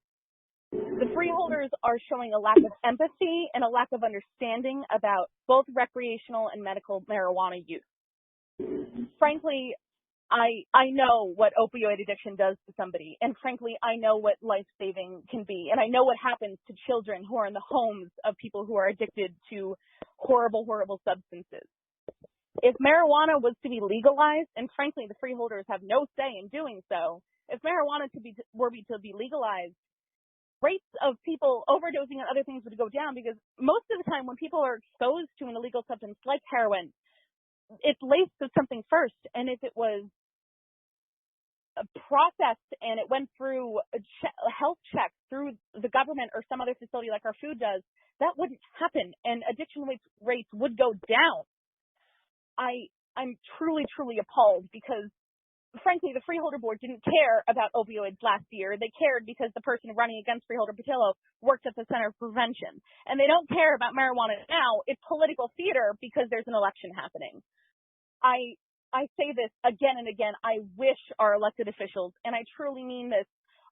The freeholders are showing a lack of empathy and a lack of understanding about both recreational and medical marijuana use. Frankly, I know what opioid addiction does to somebody, and frankly, I know what life-saving can be, and I know what happens to children who are in the homes of people who are addicted to horrible, horrible substances. If marijuana was to be legalized, and frankly, the freeholders have no say in doing so, if marijuana were to be legalized, rates of people overdosing on other things would go down, because most of the time when people are exposed to an illegal substance like heroin, it's laced with something first, and if it was processed and it went through a health check through the government or some other facility like our food does, that wouldn't happen, and addiction rates would go down. I'm truly, truly appalled because, frankly, the Freeholder Board didn't care about opioids last year. They cared because the person running against Freeholder Patillo worked at the Center for Prevention. And they don't care about marijuana now. It's political theater because there's an election happening. I say this again and again. I wish our elected officials, and I truly mean this,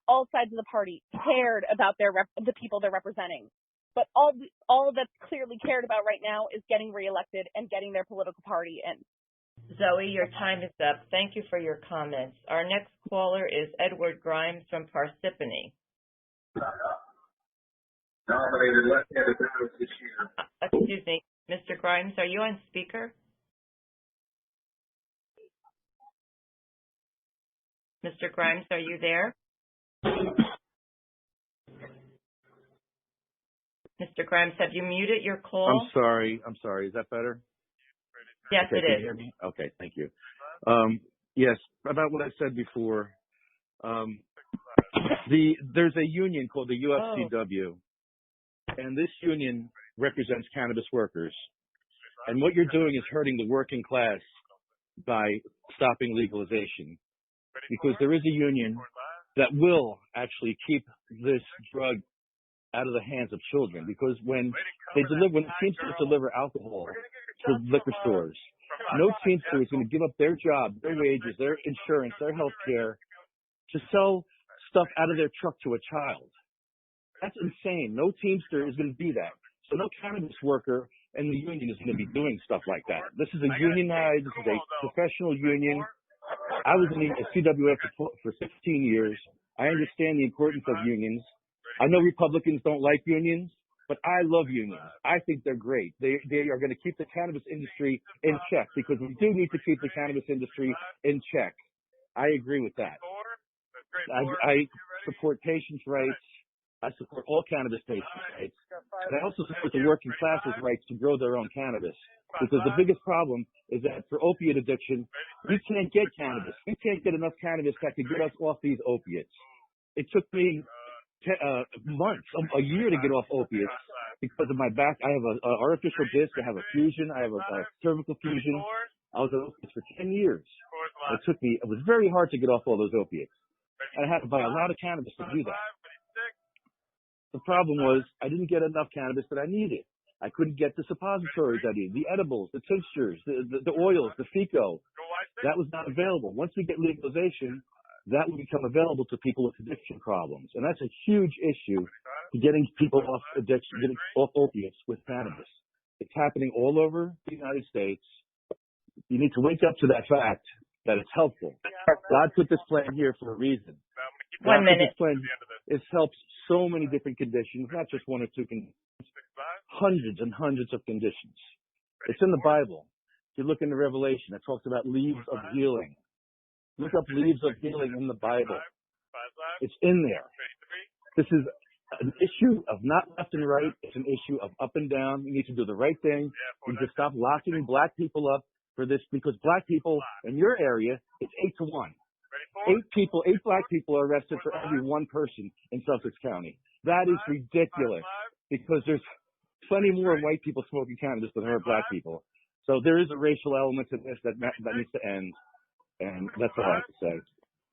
all sides of the party cared about the people they're representing. But all that's clearly cared about right now is getting reelected and getting their political party in. Zoe, your time is up. Thank you for your comments. Our next caller is Edward Grimes from Parsippany. Excuse me, Mr. Grimes, are you on speaker? Mr. Grimes, are you there? Mr. Grimes, have you muted your call? I'm sorry. Is that better? Yes, okay, it can is. You hear me? Okay, thank you. Yes, about what I said before. There's a union called the UFCW, and this union represents cannabis workers. And what you're doing is hurting the working class by stopping legalization, because there is a union that will actually keep this drug out of the hands of children. Because when Teamsters deliver alcohol to liquor stores, no Teamster is going to give up their job, their wages, their insurance, their health care to sell stuff out of their truck to a child. That's insane. No Teamster is going to do that. So no cannabis worker and the union is going to be doing stuff like that. This is a unionized, this is a professional union. I was in a CWF for 16 years. I understand the importance of unions. I know Republicans don't like unions, but I love unions. I think they're great. They are going to keep the cannabis industry in check, because we do need to keep the cannabis industry in check. I agree with that. I support patients' rights. I support all cannabis patients' rights. And I also support the working class's rights to grow their own cannabis. Because the biggest problem is that for opiate addiction, we can't get cannabis. We can't get enough cannabis that could get us off these opiates. It took me months, a year to get off opiates because of my back. I have an artificial disc. I have a fusion. I have a cervical fusion. I was on opiates for 10 years. It was very hard to get off all those opiates. And I had to buy a lot of cannabis to do that. The problem was I didn't get enough cannabis that I needed. I couldn't get the suppositories I needed, the edibles, the tinctures, the oils, the FICO. That was not available. Once we get legalization, that will become available to people with addiction problems. And that's a huge issue to getting people off addiction, getting off opiates with cannabis. It's happening all over the United States. You need to wake up to that fact that it's helpful. God put this plan here for a reason. 1 minute. This plan it helps so many different conditions, not just one or two conditions, hundreds and hundreds of conditions. It's in the Bible. If you look into Revelation, it talks about leaves of healing. Look up leaves of healing in the Bible. It's in there. This is an issue of not left and right. It's an issue of up and down. You need to do the right thing. You need to stop locking black people up for this, because black people in your area, it's 8-to-1. 8 black people are arrested for every one person in Sussex County. That is ridiculous, because there's plenty more white people smoking cannabis than there are black people. So there is a racial element to this that needs to end, and that's all I have to say.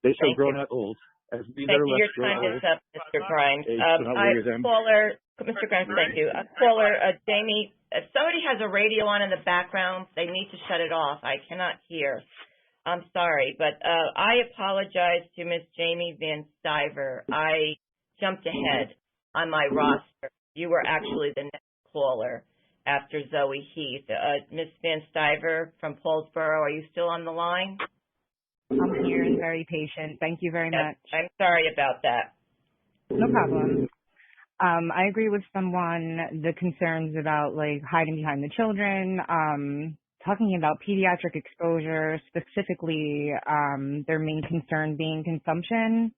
They shall grow not old. As we that are left grow old. Your time is up, Mr. Grimes. Caller, Mr. Grimes, thank you. Caller, Jamie, if somebody has a radio on in the background, they need to shut it off. I cannot hear. I'm sorry, but I apologize to Miss Jamie Van Stiver. I jumped ahead on my roster. You were actually the next caller after Zoe Heath. Miss Van Stiver from Paulsboro, are you still on the line? I'm here and very patient. Thank you very much. I'm sorry about that. No problem. I agree with someone, the concerns about like hiding behind the children, talking about pediatric exposure, specifically their main concern being consumption.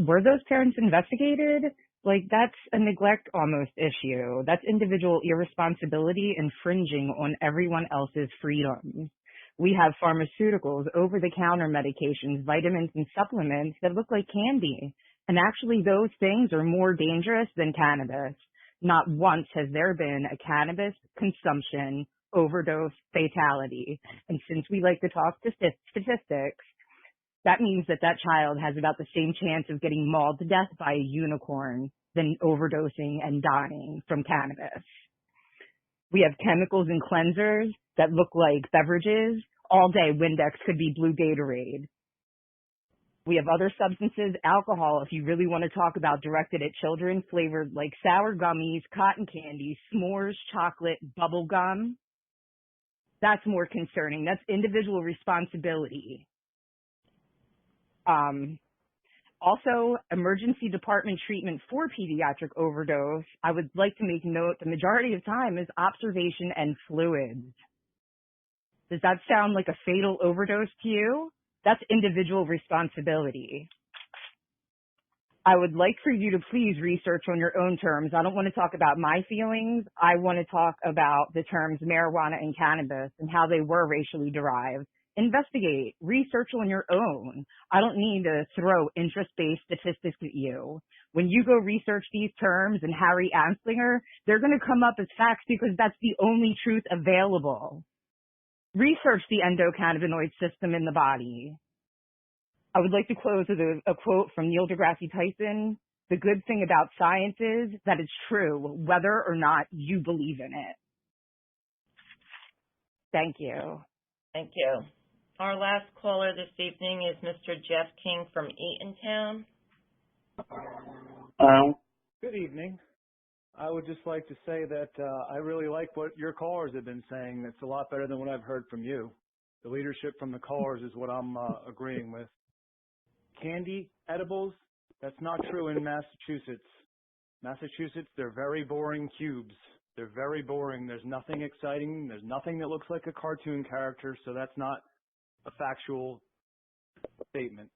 Were those parents investigated? Like, that's a neglect almost issue. That's individual irresponsibility infringing on everyone else's freedoms. We have pharmaceuticals, over-the-counter medications, vitamins, and supplements that look like candy. And actually, those things are more dangerous than cannabis. Not once has there been a cannabis consumption overdose fatality. And since we like to talk to statistics, that means that that child has about the same chance of getting mauled to death by a unicorn than overdosing and dying from cannabis. We have chemicals and cleansers that look like beverages. All day, Windex could be blue Gatorade. We have other substances, alcohol, if you really want to talk about directed at children, flavored like sour gummies, cotton candy, s'mores, chocolate, bubble gum. That's more concerning. That's individual responsibility. Also, emergency department treatment for pediatric overdose, I would like to make note the majority of time is observation and fluids. Does that sound like a fatal overdose to you? That's individual responsibility. I would like for you to please research on your own terms. I don't want to talk about my feelings. I want to talk about the terms marijuana and cannabis and how they were racially derived. Investigate, research on your own. I don't need to throw interest-based statistics at you. When you go research these terms and Harry Anslinger, they're going to come up as facts because that's the only truth available. Research the endocannabinoid system in the body. I would like to close with a quote from Neil deGrasse Tyson. The good thing about science is that it's true, whether or not you believe in it. Thank you. Thank you. Our last caller this evening is Mr. Jeff King from Eatontown. Good evening. I would just like to say that I really like what your callers have been saying. It's a lot better than what I've heard from you. The leadership from the callers is what I'm agreeing with. Candy, edibles, that's not true in Massachusetts. Massachusetts, they're very boring cubes. They're very boring. There's nothing exciting. There's nothing that looks like a cartoon character, so that's not a factual statement.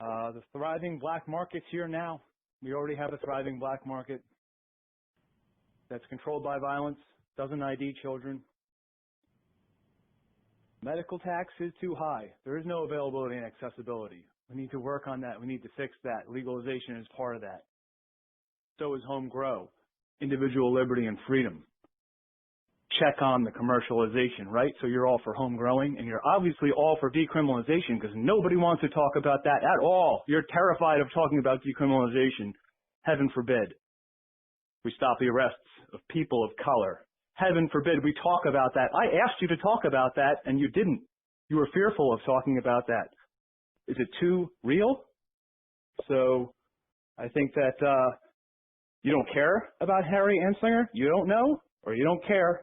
The thriving black market's here now. We already have a thriving black market that's controlled by violence, doesn't ID children. Medical tax is too high. There is no availability and accessibility. We need to work on that. We need to fix that. Legalization is part of that. So is home grow, individual liberty and freedom. Check on the commercialization, right? So you're all for home growing, and you're obviously all for decriminalization because nobody wants to talk about that at all. You're terrified of talking about decriminalization. Heaven forbid we stop the arrests of people of color. Heaven forbid we talk about that. I asked you to talk about that, and you didn't. You were fearful of talking about that. Is it too real? So I think that you don't care about Harry Anslinger, you don't know, or you don't care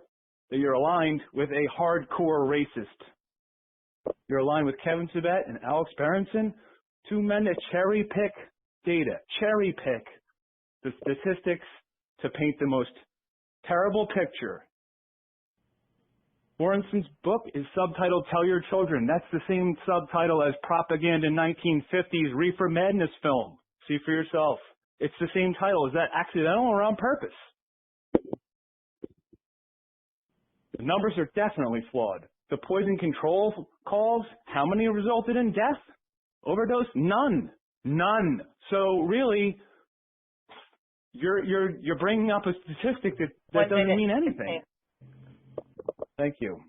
that you're aligned with a hardcore racist. You're aligned with Kevin Sabet and Alex Berenson, two men that cherry pick data, cherry pick the statistics to paint the most terrible picture. Lawrence's book is subtitled Tell Your Children. That's the same subtitle as Propaganda 1950s Reefer Madness film. See for yourself. It's the same title. Is that accidental or on purpose? The numbers are definitely flawed. The poison control calls, how many resulted in death? Overdose? None. None. So really, you're bringing up a statistic that doesn't mean anything. Thank you.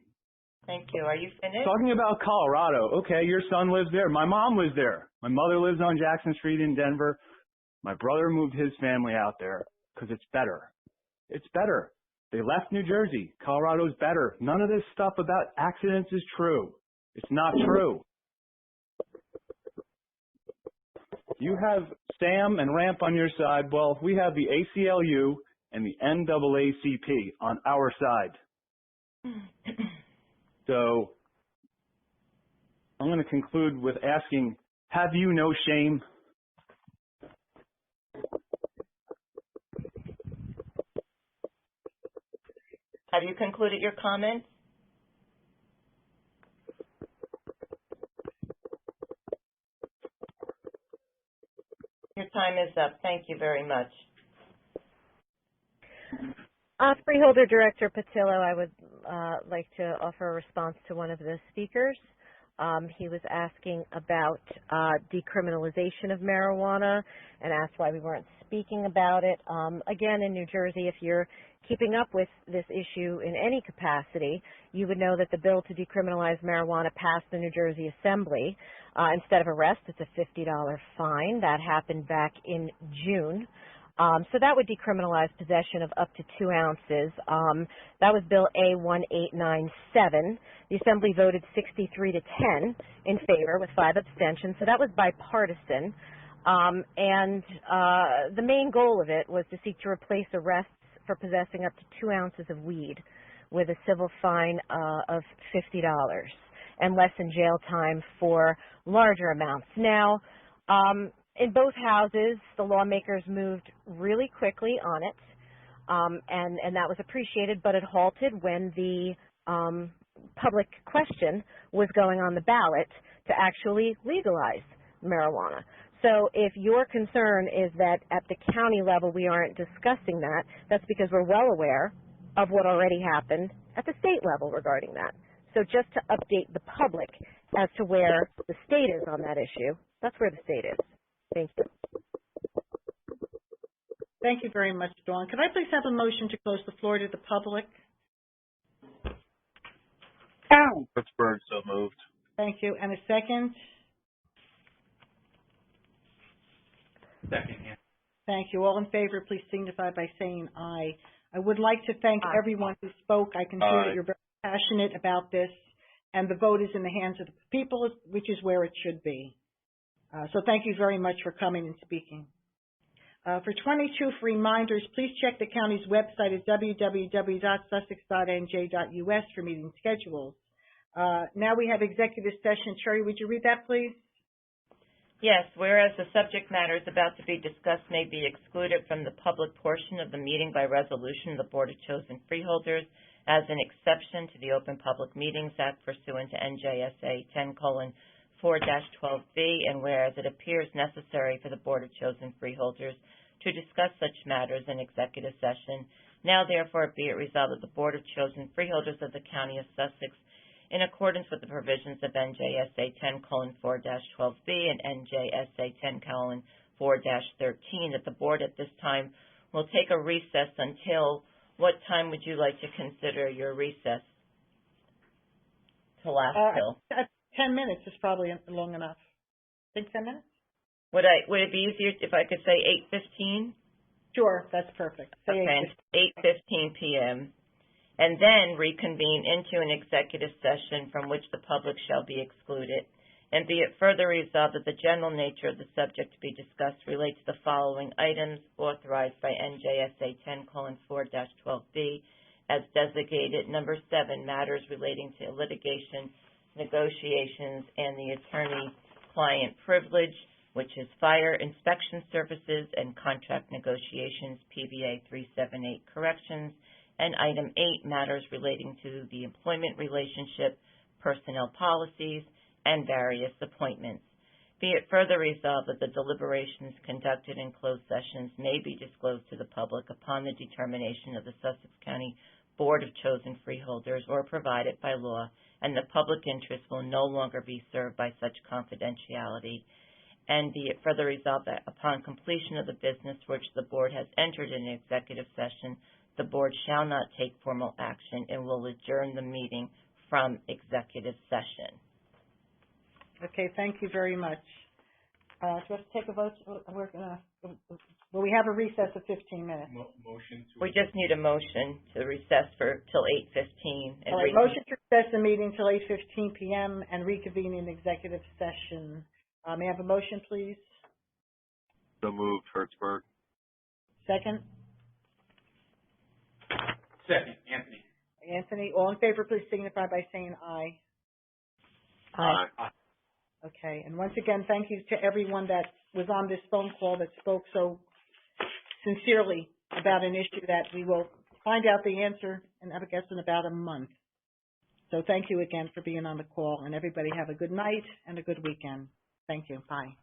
Thank you. Are you finished? Talking about Colorado. Okay, your son lives there. My mom was there. My mother lives on Jackson Street in Denver. My brother moved his family out there because it's better. It's better. They left New Jersey. Colorado's better. None of this stuff about accidents is true. It's not true. You have Sam and Ramp on your side. Well, we have the ACLU and the NAACP on our side. So I'm going to conclude with asking, have you no shame? Have you concluded your comments? Your time is up. Thank you very much. Freeholder Director Patillo, I would like to offer a response to one of the speakers. He was asking about decriminalization of marijuana and asked why we weren't speaking about it. Again, in New Jersey, if you're keeping up with this issue in any capacity, you would know that the bill to decriminalize marijuana passed the New Jersey Assembly. Instead of arrest, it's a $50 fine. That happened back in June. So that would decriminalize possession of up to 2 ounces. That was Bill A1897. The Assembly voted 63 to 10 in favor with 5 abstentions. So that was bipartisan. The main goal of it was to seek to replace arrests for possessing up to 2 ounces of weed with a civil fine of $50 and lessen jail time for larger amounts. Now, in both houses, the lawmakers moved really quickly on it, and that was appreciated, but it halted when the public question was going on the ballot to actually legalize marijuana. So if your concern is that at the county level we aren't discussing that, that's because we're well aware of what already happened at the state level regarding that. So just to update the public as to where the state is on that issue, that's where the state is. Thank you. Thank you very much, Dawn. Could I please have a motion to close the floor to the public? Pittsburgh, so moved. Thank you. And a second? Second, yeah. Thank you. All in favor, please signify by saying aye. I would like to thank everyone who spoke. I can hear that you're very passionate about this, and the vote is in the hands of the people, which is where it should be. So thank you very much for coming and speaking. For 22 reminders, please check the county's website at www.sussex.nj.us for meeting schedules. Now we have executive session. Sherry, would you read that, please? Yes, whereas the subject matters about to be discussed may be excluded from the public portion of the meeting by resolution of the Board of Chosen Freeholders as an exception to the Open Public Meetings Act pursuant to NJSA 10:4-12B, and whereas it appears necessary for the Board of Chosen Freeholders to discuss such matters in executive session, now therefore be it resolved that the Board of Chosen Freeholders of the County of Sussex, in accordance with the provisions of NJSA 10:4-12B and NJSA 10:4-13, that the Board at this time will take a recess until what time would you like to consider your recess to last till? 10 minutes is probably long enough. Think 10 minutes? Would it be easier if I could say 8:15? Sure, that's perfect. Say okay, 8:15 p.m. And then reconvene into an executive session from which the public shall be excluded, And be it further resolved that the general nature of the subject to be discussed relates to the following items authorized by NJSA 10:4-12B as designated. Number 7, matters relating to litigation, negotiations, and the attorney-client privilege, which is fire inspection services and contract negotiations, PBA 378 corrections. And item 8, matters relating to the employment relationship, personnel policies, and various appointments. Be it further resolved that the deliberations conducted in closed sessions may be disclosed to the public upon the determination of the Sussex County Board of Chosen Freeholders or provided by law, and the public interest will no longer be served by such confidentiality. And be it further resolved that upon completion of the business which the board has entered in executive session, the board shall not take formal action and will adjourn the meeting from executive session. Okay, thank you very much. Do we have to take a vote? Well, we have a recess of 15 minutes. Motion to. We just need a motion to recess till 8:15. All right, motion to recess the meeting till 8:15 p.m. and reconvene in executive session. May I have a motion, please? So moved, Hertzberg. Second? Second, Anthony. Anthony, all in favor, please signify by saying aye. Aye. Okay, and once again, thank you to everyone that was on this phone call that spoke so sincerely about an issue that we will find out the answer, and I guess in about a month. So thank you again for being on the call, and everybody have a good night and a good weekend. Thank you. Bye.